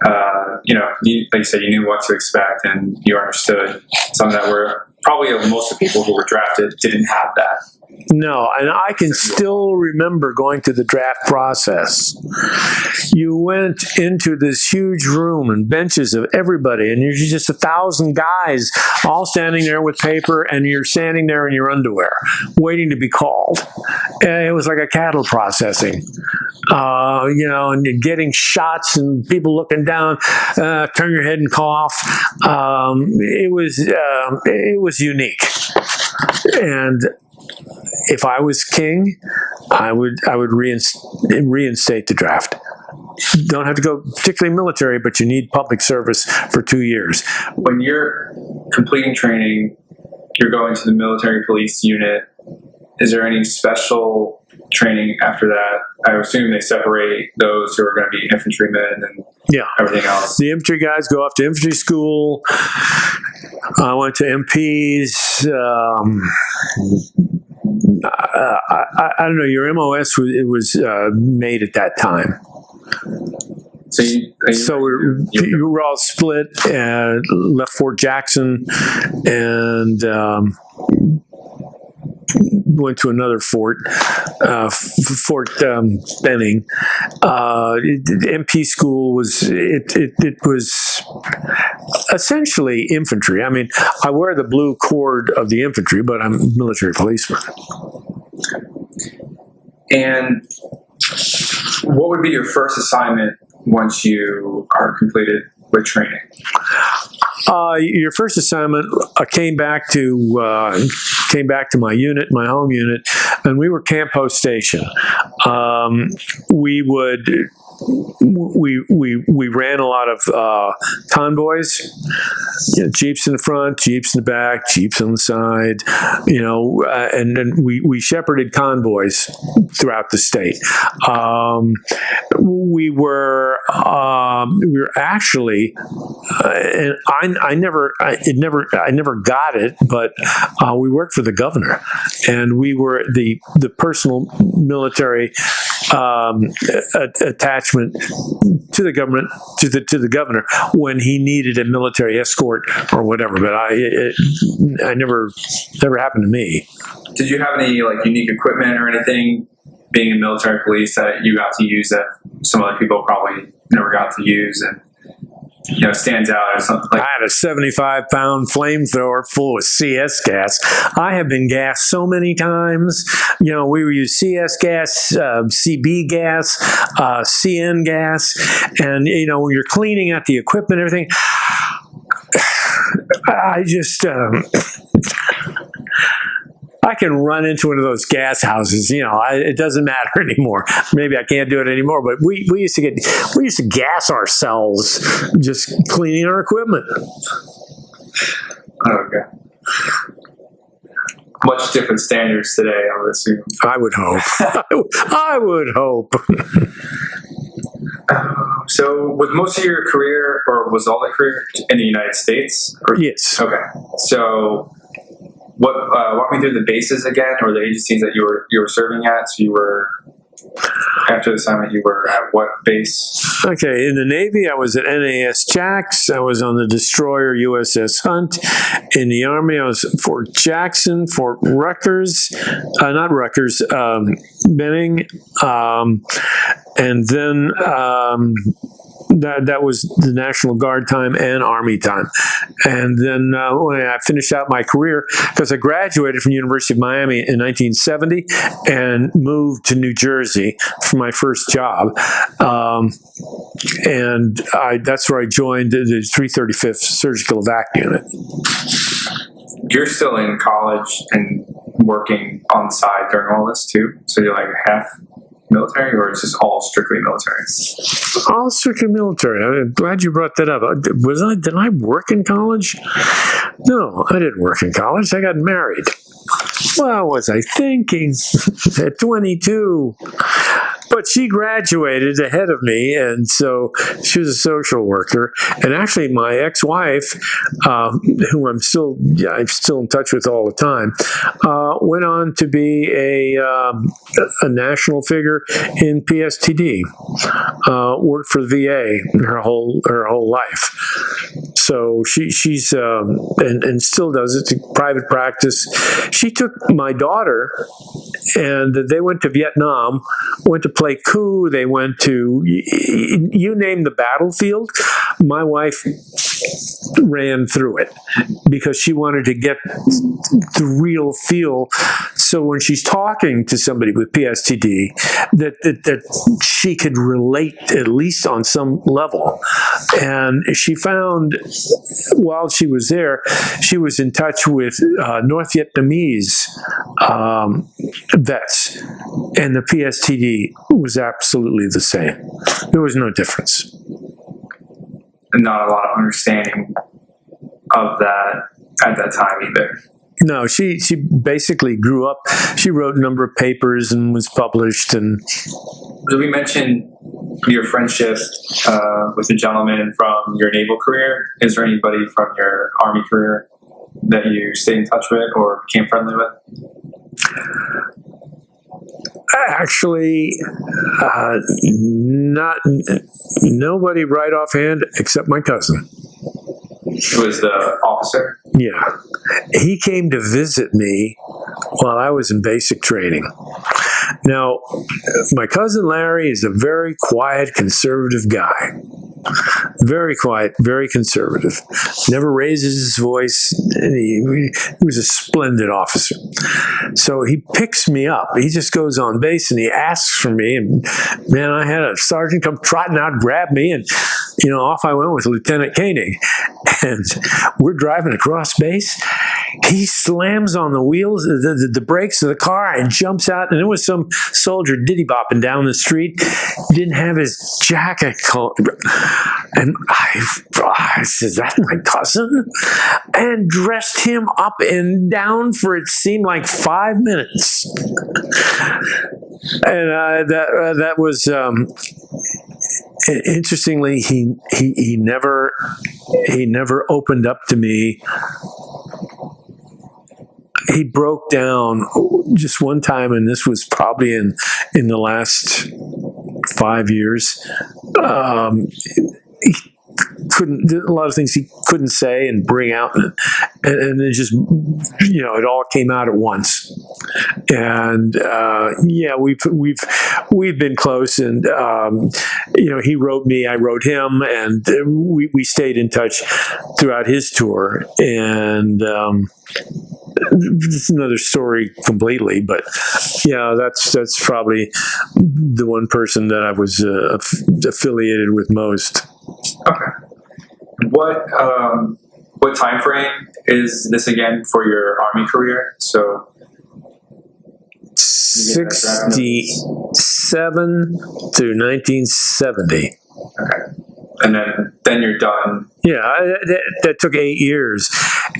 like you said, you knew what to expect and you understood something that were probably most of the people who were drafted didn't have that. No, and I can still remember going to the draft process. You went into this huge room and benches of everybody, and there's just 1,000 guys all standing there with paper, and you're standing there in your underwear, waiting to be called. And it was like a cattle processing, and getting shots and people looking down, turn your head and cough. It was unique, and if I was king, I would reinstate the draft. Don't have to go particularly military, but you need public service for 2 years. When you're completing training, you're going to the military police unit. Is there any special training after that? I assume they separate those who are going to be infantrymen and everything else. The infantry guys go off to infantry school. I went to MPs. I don't know. Your MOS was made at that time. So we were all split and left Fort Jackson and went to another fort, Fort Benning. MP school was it was essentially infantry. I mean, I wear the blue cord of the infantry, but I'm a military policeman. And what would be your first assignment once you are completed with training? Your first assignment, I came back to my unit, my home unit, and we were camp post station. We ran a lot of convoys, jeeps in the front, jeeps in the back, jeeps on the side, and then we shepherded convoys throughout the state. We were actually, and I never got it, but we worked for the governor, and we were the personal military attachment to the government, to the governor when he needed a military escort or whatever. But I never happened to me. Did you have any unique equipment or anything being in military police that you got to use that some other people probably never got to use and stands out or something like? I had a 75-pound flamethrower full of CS gas. I have been gassed so many times. We would use CS gas, CB gas, CN gas, and when you're cleaning out the equipment, and everything. I just. I can run into one of those gas houses. It doesn't matter anymore. Maybe I can't do it anymore. But we used to gas ourselves just cleaning our equipment. Okay. Much different standards today, I would assume. I would hope. I would hope. So, was most of your career, or was all the career in the United States? Yes. Okay. So. Walk me through the bases again, or the agencies that you were serving at. So you were, after the assignment, you were at what base? Okay, in the Navy, I was at NAS Jax. I was on the destroyer USS Hunt. In the Army, I was at Fort Jackson, Fort Rutgers, Benning, and then that was the National Guard time and Army time. And then when I finished out my career, because I graduated from University of Miami in 1970 and moved to New Jersey for my first job. And that's where I joined the 335th Surgical Evac Unit. You're still in college and working on the side during all this too? So you're like half military, or it's just all strictly military? All strictly military. I'm glad you brought that up. Did I work in college? No, I didn't work in college. I got married. What was I thinking? At 22. But she graduated ahead of me, and so she was a social worker. And actually, my ex-wife, who I'm still in touch with all the time, went on to be a national figure in PSTD. Worked for the VA her whole life. So she's and still does it, private practice. She took my daughter, and they went to Vietnam, went to play coup. They went to, you name the battlefield. My wife ran through it because she wanted to get the real feel. So when she's talking to somebody with PSTD, that she could relate at least on some level. And she found, while she was there, she was in touch with North Vietnamese vets, and the PSTD was absolutely the same. There was no difference. Not a lot of understanding of that at that time either. No, she basically grew up. She wrote a number of papers and was published. And Did we mention your friendship with a gentleman from your naval career? Is there anybody from your Army career that you stayed in touch with or became friendly with? actually, nobody right offhand except my cousin. Who was the officer? Yeah. He came to visit me while I was in basic training. Now, my cousin Larry is a very quiet, conservative guy. Very quiet, very conservative. Never raises his voice. And he was a splendid officer. So he picks me up. He just goes on base and he asks for me. And man, I had a sergeant come trotting out, grab me, and off I went with Lieutenant Koenig. And we're driving across base. He slams on the wheels, the brakes of the car, and jumps out. And there was some soldier diddy-bopping down the street. He didn't have his jacket coat. And I said, "That's my cousin?" And dressed him up and down for it seemed like 5 minutes. And that was interestingly, he never opened up to me. He broke down just one time, and this was probably in the last 5 years. He couldn't, a lot of things he couldn't say and bring out, and it just, it all came out at once. And we've been close, and he wrote me, I wrote him, and we stayed in touch throughout his tour. And it's another story completely, but yeah, that's probably the one person that I was affiliated with most. Okay. What time frame is this again for your Army career? So 67 to 1970. Okay. And then you're done. Yeah, that took 8 years.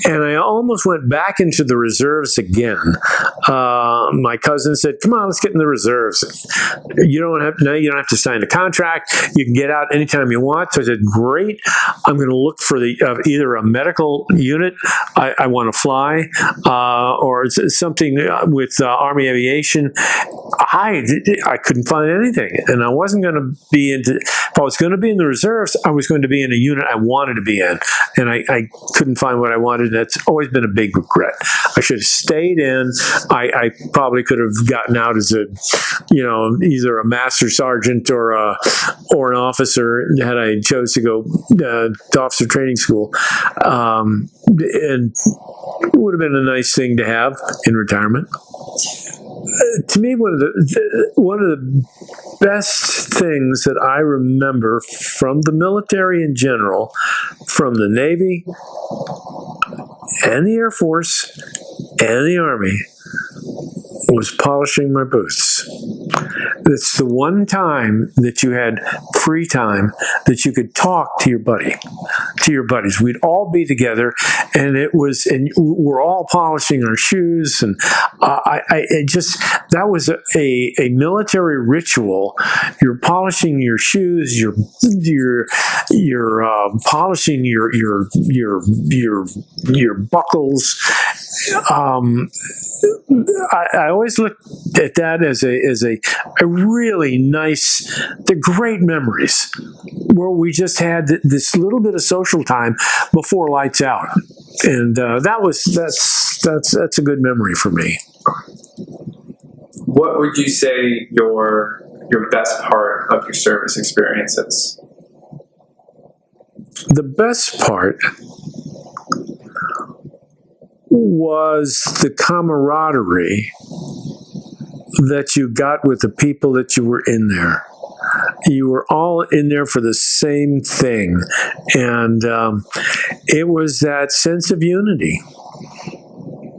And I almost went back into the reserves again. My cousin said, "Come on, let's get in the reserves. You don't have to sign a contract. You can get out anytime you want." So I said, "Great. I'm going to look for either a medical unit I want to fly, or something with Army aviation." I couldn't find anything, and I wasn't going to be into. If I was going to be in the reserves, I was going to be in a unit I wanted to be in, and I couldn't find what I wanted. That's always been a big regret. I should have stayed in. I probably could have gotten out as either a master sergeant or an officer had I chose to go to officer training school, and it would have been a nice thing to have in retirement. To me, one of the best things that I remember from the military in general, from the Navy and the Air Force and the Army, was polishing my boots. It's the one time that you had free time that you could talk to your buddy. to your buddies. We'd all be together, and we're all polishing our shoes, and that was a military ritual. You're polishing your shoes, you're polishing your buckles. I always look at that as a really nice, they're great memories where we just had this little bit of social time before lights out, and that's a good memory for me. What would you say your best part of your service experience is? The best part was the camaraderie that you got with the people that you were in there. You were all in there for the same thing, and it was that sense of unity.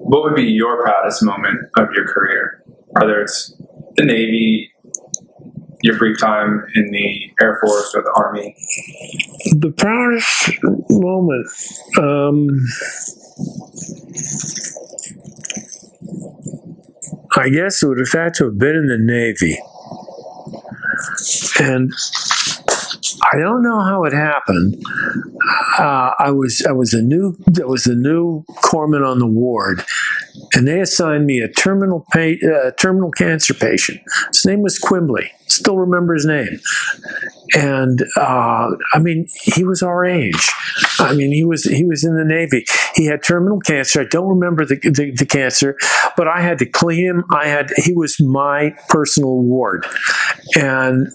What would be your proudest moment of your career? Whether it's the Navy, your brief time in the Air Force or the Army? The proudest moment, I guess it would have had to have been in the Navy. And I don't know how it happened. I was a new corpsman on the ward, and they assigned me a terminal cancer patient. His name was Quimbley. Still remember his name. And he was our age. He was in the Navy. He had terminal cancer. I don't remember the cancer, but I had to clean him. He was my personal ward, and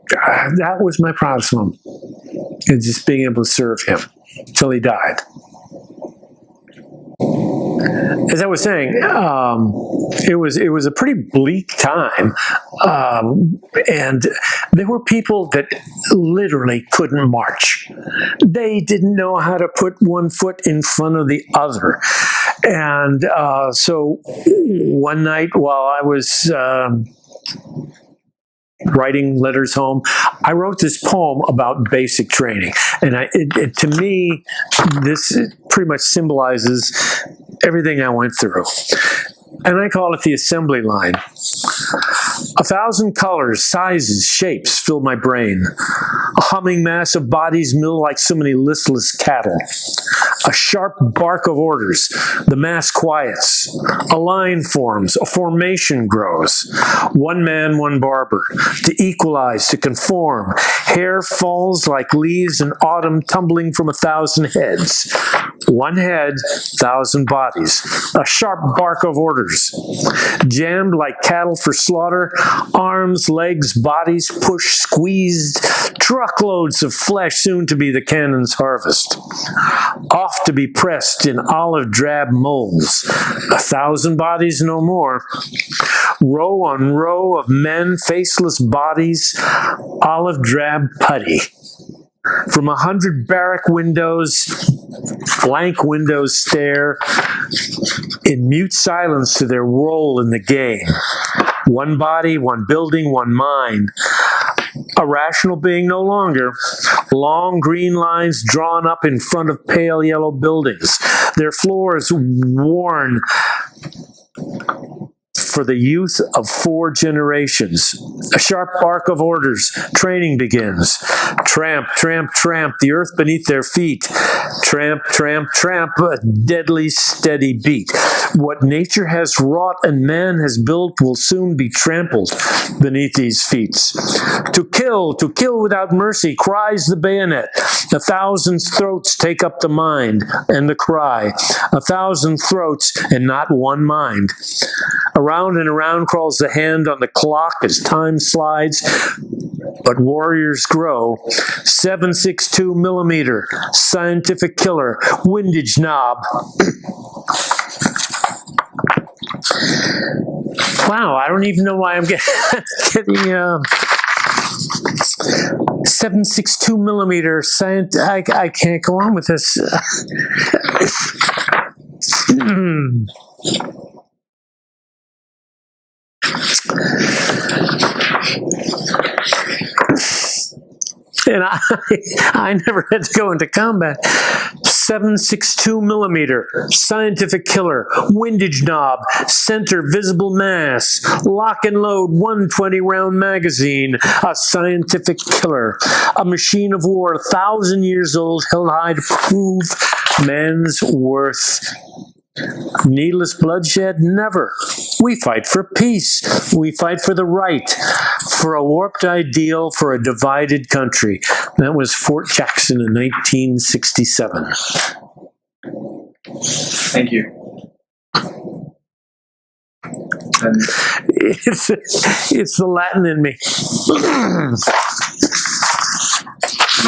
that was my proudest moment. And just being able to serve him till he died. As I was saying, it was a pretty bleak time, and there were people that literally couldn't march. They didn't know how to put one foot in front of the other, and so one night while I was writing letters home, I wrote this poem about basic training, and to me, this pretty much symbolizes everything I went through. And I call it the assembly line. 1,000 colors, sizes, shapes fill my brain. A humming mass of bodies mill like so many listless cattle. A sharp bark of orders. The mass quiets. A line forms. A formation grows. One man, one barber. To equalize, to conform. Hair falls like leaves in autumn tumbling from 1,000 heads. One head, 1,000 bodies. A sharp bark of orders. Jammed like cattle for slaughter. Arms, legs, bodies pushed, squeezed. Truckloads of flesh soon to be the cannon's harvest. Off to be pressed in olive drab molds. 1,000 bodies no more. Row on row of men, faceless bodies, olive drab putty. From 100 barrack windows, blank windows stare in mute silence to their role in the game. One body, one building, one mind. A rational being no longer. Long green lines drawn up in front of pale yellow buildings. Their floors worn for the youth of 4 generations. A sharp bark of orders. Training begins. Tramp, tramp, tramp, the earth beneath their feet. Tramp, tramp, tramp, a deadly steady beat. What nature has wrought and man has built will soon be trampled beneath these feet. To kill without mercy, cries the bayonet. 1,000 throats take up the mind and the cry. 1,000 throats and not one mind. Around and around crawls the hand on the clock as time slides, but warriors grow. 7.62 millimeter, scientific killer, windage knob. Wow, I don't even know why I'm getting 7.62 millimeter. I can't go on with this. And I never had to go into combat. 7.62 millimeter, scientific killer, windage knob, center visible mass, lock and load 120 round magazine, a scientific killer, a machine of war 1,000 years old, held high to prove man's worth. Needless bloodshed? Never. We fight for peace. We fight for the right, for a warped ideal, for a divided country. That was Fort Jackson in 1967. Thank you. And it's the Latin in me.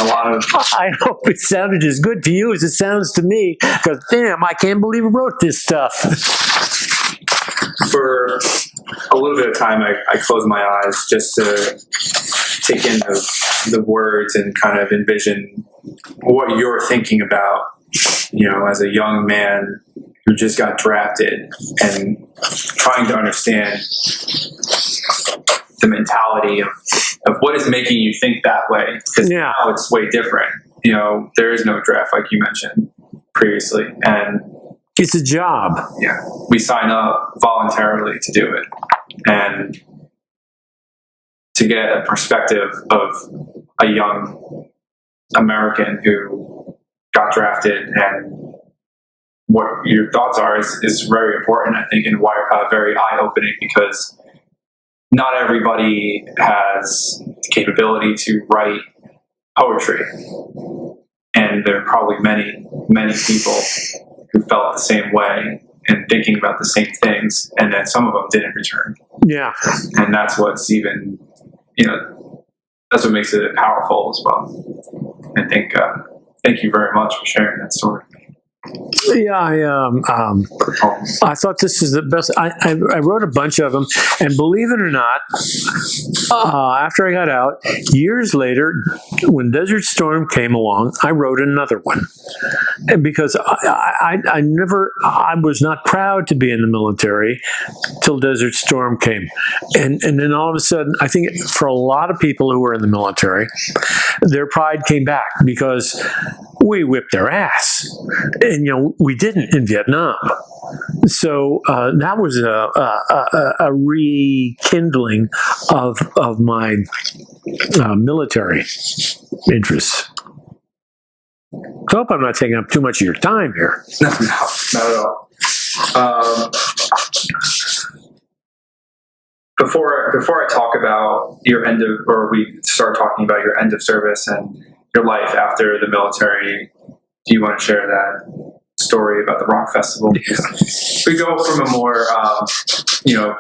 a lot of I hope it sounded as good to you as it sounds to me, because damn, I can't believe I wrote this stuff. for a little bit of time, I closed my eyes just to take in the words and kind of envision what you're thinking about, as a young man who just got drafted and trying to understand the mentality of what is making you think that way. Because now it's way different. There is no draft like you mentioned previously. And it's a job. Yeah. We sign up voluntarily to do it. And to get a perspective of a young American who got drafted and what your thoughts are is very important, I think, and very eye-opening, because not everybody has the capability to write poetry. And there are probably many, many people who felt the same way and thinking about the same things, and then some of them didn't return. Yeah. And that's what's even, that's what makes it powerful as well. I think, thank you very much for sharing that story. Yeah, I thought this is the best. I wrote a bunch of them, and believe it or not, after I got out, years later, when Desert Storm came along, I wrote another one. And because I was not proud to be in the military till Desert Storm came. And then all of a sudden, I think for a lot of people who were in the military, their pride came back because we whipped their ass. And, we didn't in Vietnam. So that was a rekindling of my military interests. I hope I'm not taking up too much of your time here. No, not at all. Before I talk about we start talking about your end of service and your life after the military, do you want to share that story about the rock festival? We go from a more,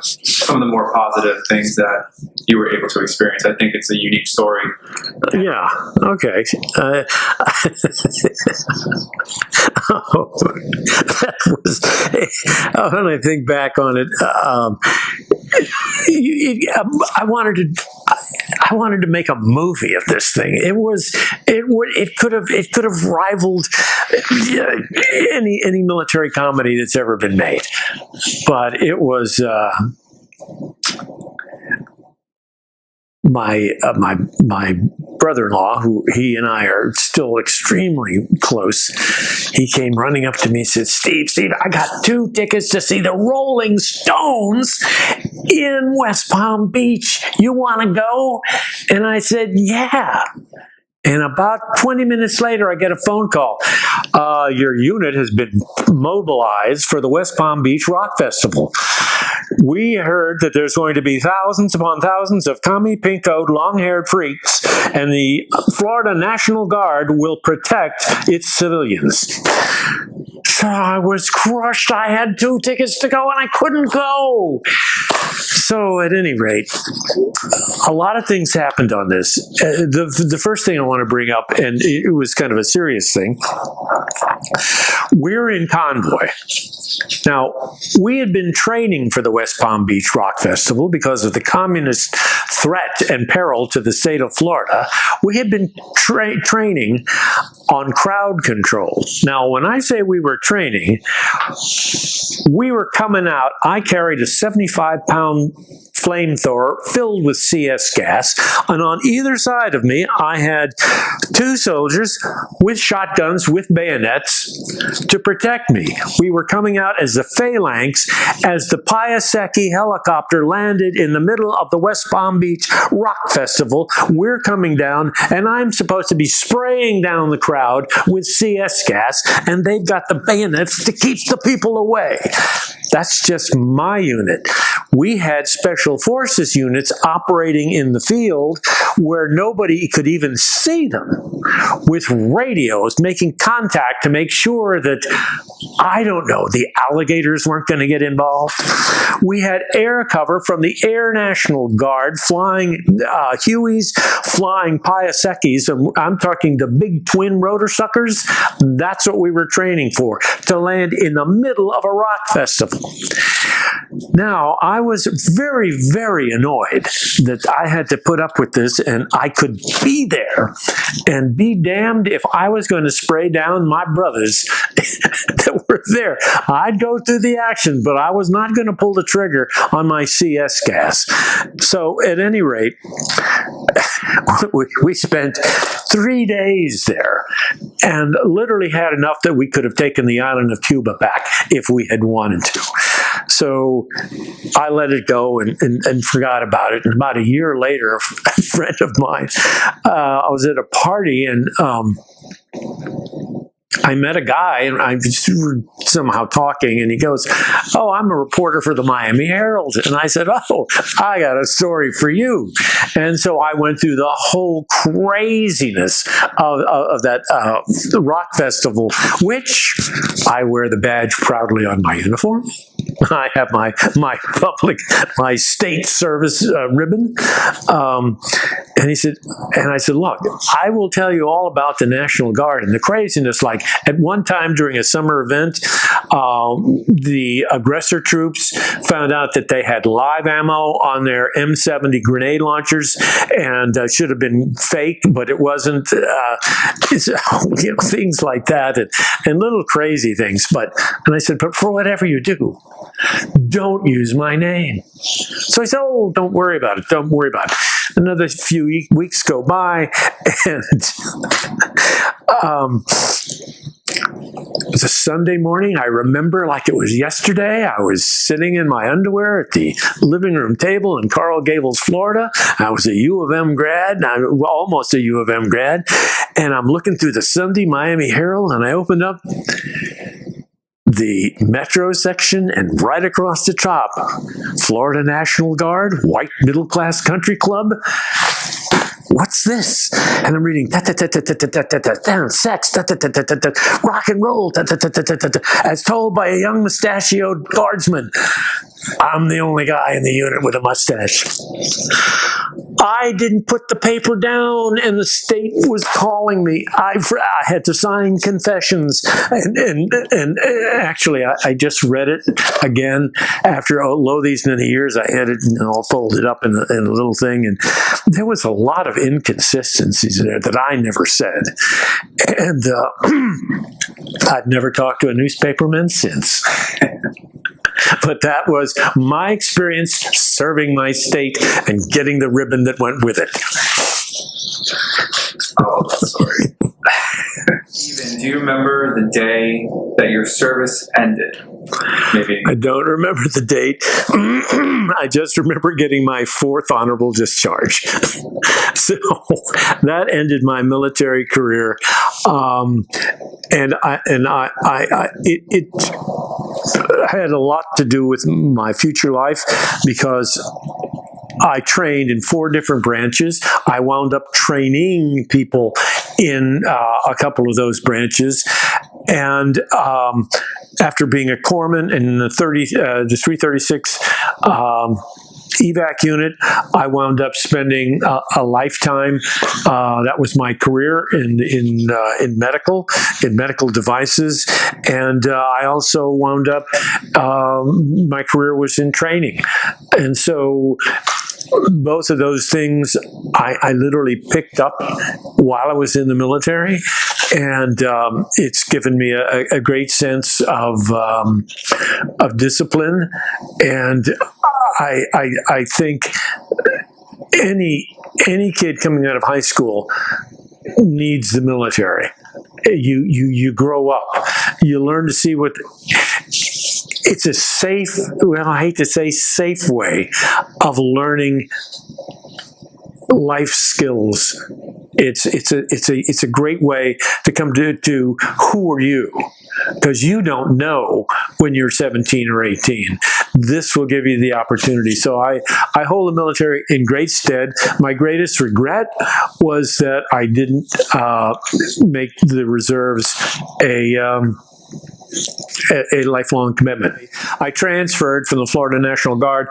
some of the more positive things that you were able to experience. I think it's a unique story. Yeah. Okay. When I think back on it, I wanted to make a movie of this thing. It could have rivaled any military comedy that's ever been made, but it was my brother-in-law, who he and I are still extremely close. He came running up to me and said, Steve, I got 2 tickets to see the Rolling Stones in West Palm Beach. You want to go? And I said, yeah. And about 20 minutes later, I get a phone call. Your unit has been mobilized for the West Palm Beach Rock Festival. We heard that there's going to be thousands upon thousands of commie pink-coat, long-haired freaks, and the Florida National Guard will protect its civilians. So I was crushed. I had 2 tickets to go, and I couldn't go. So at any rate, a lot of things happened on this. The first thing I want to bring up, and it was kind of a serious thing, we're in convoy. Now, we had been training for the West Palm Beach Rock Festival because of the communist threat and peril to the state of Florida. We had been training on crowd control. Now, when I say we were training, we were coming out. I carried a 75-pound flamethrower filled with CS gas, and on either side of me, I had two soldiers with shotguns, with bayonets, to protect me. We were coming out as the phalanx as the Piasecki helicopter landed in the middle of the West Palm Beach Rock Festival. We're coming down, and I'm supposed to be spraying down the crowd with CS gas, and they've got the bayonets to keep the people away. That's just my unit. We had special forces units operating in the field where nobody could even see them, with radios making contact to make sure that, I don't know, the alligators weren't going to get involved. We had air cover from the Air National Guard flying Hueys, flying Piaseckis. I'm talking the big twin rotor suckers. That's what we were training for, to land in the middle of a rock festival. Now, I was very, very annoyed that I had to put up with this, and I could be there, and be damned if I was going to spray down my brothers that were there. I'd go through the action, but I was not going to pull the trigger on my CS gas. So, at any rate, we spent 3 days there, and literally had enough that we could have taken the island of Cuba back if we had wanted to. So I let it go and forgot about it. And about a year later, a friend of mine, I was at a party, and I met a guy, and I was somehow talking, and he goes, "Oh, I'm a reporter for the Miami Herald." And I said, "Oh, I got a story for you." And so I went through the whole craziness of that rock festival, which I wear the badge proudly on my uniform. I have my state service ribbon. And he said, and I said, "Look, I will tell you all about the National Guard and the craziness. Like, at one time during a summer event, the aggressor troops found out that they had live ammo on their M70 grenade launchers, and should have been fake, but it wasn't. Things like that, and little crazy things. And I said, but for whatever you do, don't use my name." So I said, "Oh, don't worry about it. Don't worry about it." Another few weeks go by, and it was a Sunday morning. I remember like it was yesterday. I was sitting in my underwear at the living room table in Coral Gables, Florida. I was a U of M grad, almost a U of M grad, and I'm looking through the Sunday Miami Herald, and I opened up the Metro section, and right across the top, Florida National Guard, White Middle Class Country Club. What's this? And I'm reading down sex, rock and roll, as told by a young mustachioed guardsman. I'm the only guy in the unit with a mustache. I didn't put the paper down, and the state was calling me. I had to sign confessions, and actually, I just read it again after these many years. I had it all folded up in a little thing, and there was a lot of inconsistencies there that I never said, and I've never talked to a newspaperman since. But that was my experience serving my state and getting the ribbon that went with it. Oh, sorry. Steven, do you remember the day that your service ended? Maybe. I don't remember the date. I just remember getting my 4th honorable discharge. So that ended my military career, and it had a lot to do with my future life, because I trained in 4 different branches. I wound up training people in a couple of those branches, and after being a corpsman in the 336 evac unit, I wound up spending a lifetime. That was my career in medical devices, and I also wound up. My career was in training, and so both of those things I literally picked up while I was in the military, and it's given me a great sense of discipline. And I think any kid coming out of high school needs the military. You grow up, you learn to see what. It's a safe, well, I hate to say safe way of learning life skills. It's a great way to come to who are you? Because you don't know when you're 17 or 18. This will give you the opportunity. So I hold the military in great stead. My greatest regret was that I didn't make the reserves a lifelong commitment. I transferred from the Florida National Guard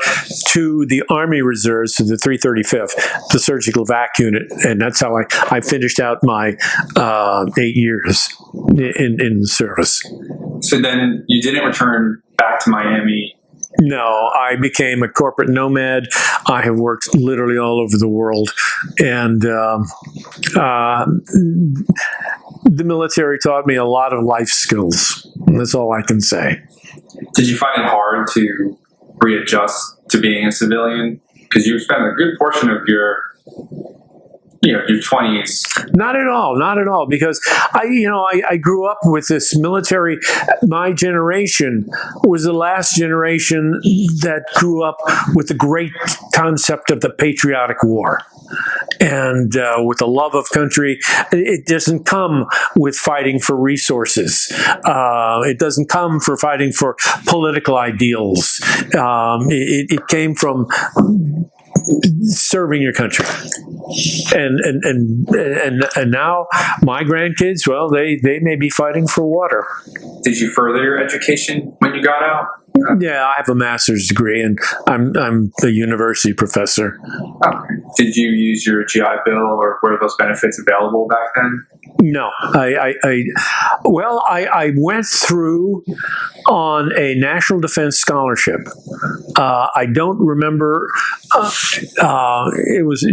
to the Army Reserves, to the 335th, the Surgical Vac Unit, and that's how I finished out my 8 years in the service. So then you didn't return back to Miami. No, I became a corporate nomad. I have worked literally all over the world, and the military taught me a lot of life skills. That's all I can say. Did you find it hard to readjust to being a civilian? Because you spent a good portion of your 20s. Not at all. Because I grew up with this military. My generation was the last generation that grew up with the great concept of the patriotic war. And with the love of country, it doesn't come with fighting for resources. It doesn't come for fighting for political ideals. It came from serving your country. And now my grandkids, well, they may be fighting for water. Did you further your education when you got out? Yeah, I have a master's degree, and I'm a university professor. Okay. Did you use your GI Bill, or were those benefits available back then? No, I went through on a National Defense Scholarship. I don't remember. It was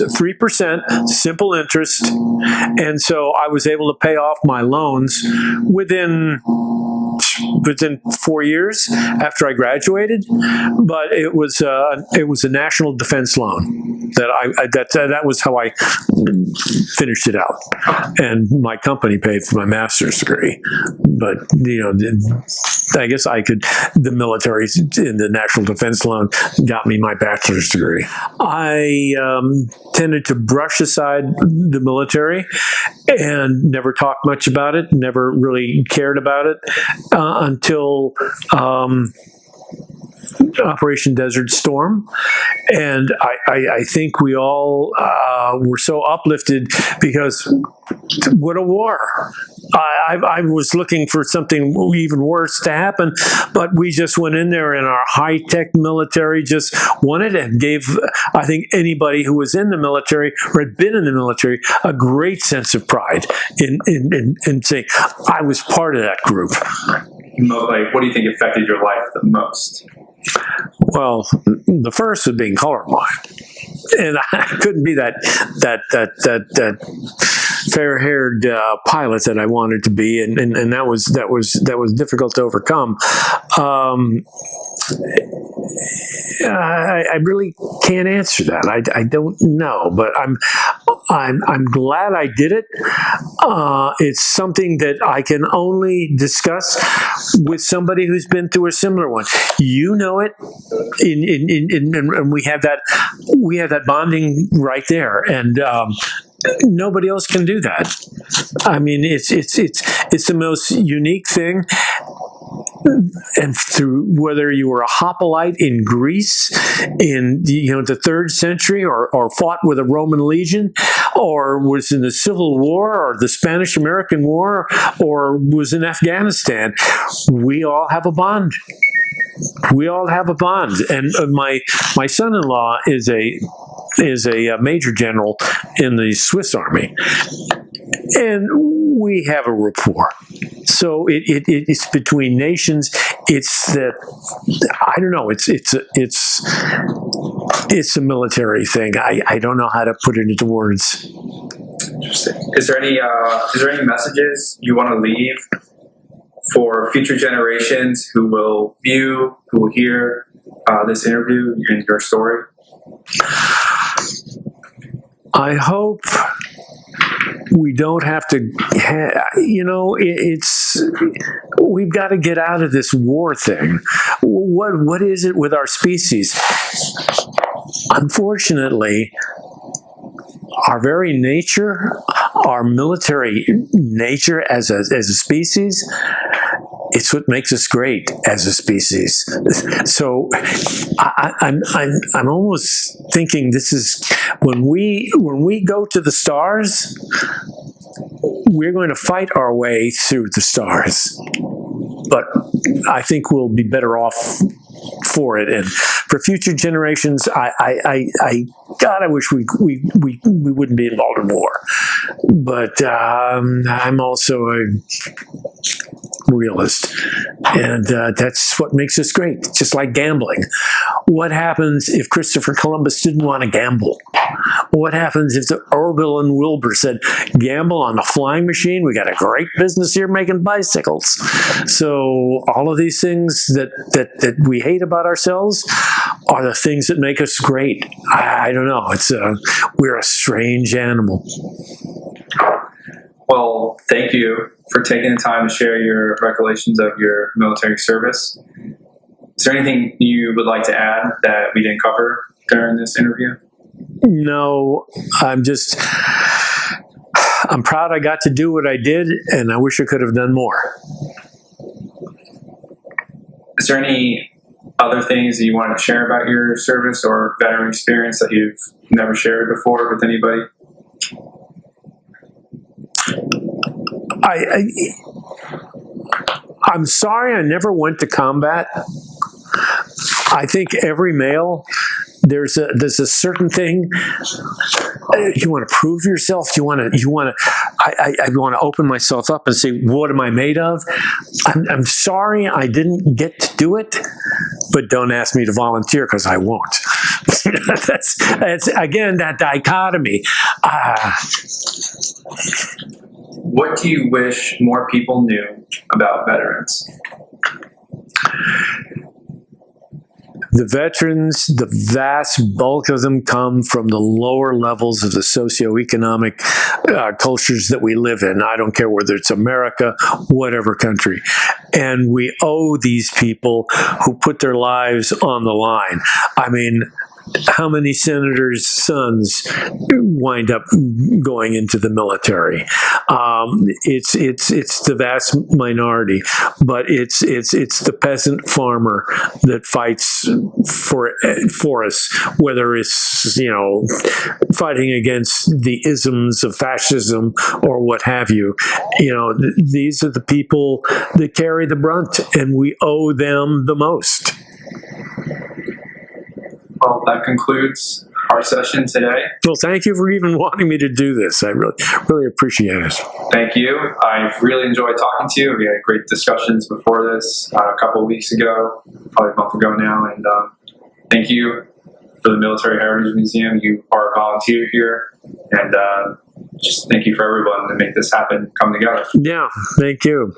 3% simple interest, and so I was able to pay off my loans within 4 years after I graduated. But it was a national defense loan that was how I finished it out, and my company paid for my master's degree. But I guess the military in the national defense loan got me my bachelor's degree. I tended to brush aside the military and never talked much about it, never really cared about it until Operation Desert Storm. And I think we all were so uplifted because what a war. I was looking for something even worse to happen, but we just went in there, and our high-tech military just won it and gave, I think, anybody who was in the military or had been in the military a great sense of pride in saying, I was part of that group. Like, what do you think affected your life the most? Well, the first was being colorblind, and I couldn't be that fair-haired pilot that I wanted to be, and that was difficult to overcome. I really can't answer that. I don't know, but I'm glad I did it. It's something that I can only discuss with somebody who's been through a similar one. You know it, and we have that bonding right there, and nobody else can do that. I mean, it's the most unique thing. And through whether you were a hoplite in Greece in the 3rd century, or fought with a Roman legion, or was in the Civil War or the Spanish-American War, or was in Afghanistan, we all have a bond. We all have a bond. And my son-in-law is a major general in the Swiss Army, and we have a rapport. So it's between nations. It's that, I don't know. It's a military thing. I don't know how to put it into words. Interesting. Is there any messages you want to leave for future generations who will hear this interview and your story? I hope we don't have to, we've got to get out of this war thing. What is it with our species? Unfortunately, our very nature, our military nature as a species, it's what makes us great as a species. So I'm almost thinking this is when we go to the stars, we're going to fight our way through the stars. But I think we'll be better off for it, and for future generations, I wish we wouldn't be involved in war. But I'm also a realist, and that's what makes us great. Just like gambling. What happens if Christopher Columbus didn't want to gamble? What happens if Orville and Wilbur said, gamble on a flying machine? We got a great business here making bicycles. So all of these things that we hate about ourselves are the things that make us great. I don't know. We're a strange animal. Well, thank you for taking the time to share your recollections of your military service. Is there anything you would like to add that we didn't cover during this interview? No, I'm proud I got to do what I did, and I wish I could have done more. Is there any other things that you want to share about your service or veteran experience that you've never shared before with anybody? I'm sorry I never went to combat. I think every male, there's a certain thing. You want to prove yourself. I want to open myself up and say, what am I made of? I'm sorry I didn't get to do it, but don't ask me to volunteer because I won't. that's again that dichotomy. What do you wish more people knew about veterans? The veterans, the vast bulk of them come from the lower levels of the socioeconomic cultures that we live in. I don't care whether it's America, whatever country. And we owe these people who put their lives on the line. I mean, how many senators' sons wind up going into the military? It's the vast minority, but it's the peasant farmer that fights for us, whether it's fighting against the isms of fascism or what have you. These are the people that carry the brunt, and we owe them the most. Well, that concludes our session today. Well, thank you for even wanting me to do this. I really appreciate it. Thank you. I've really enjoyed talking to you. We had great discussions before this a couple of weeks ago, probably a month ago now. And thank you for the Military Heritage Museum. You are a volunteer here. And just thank you for everyone to make this happen, come together. Yeah, thank you.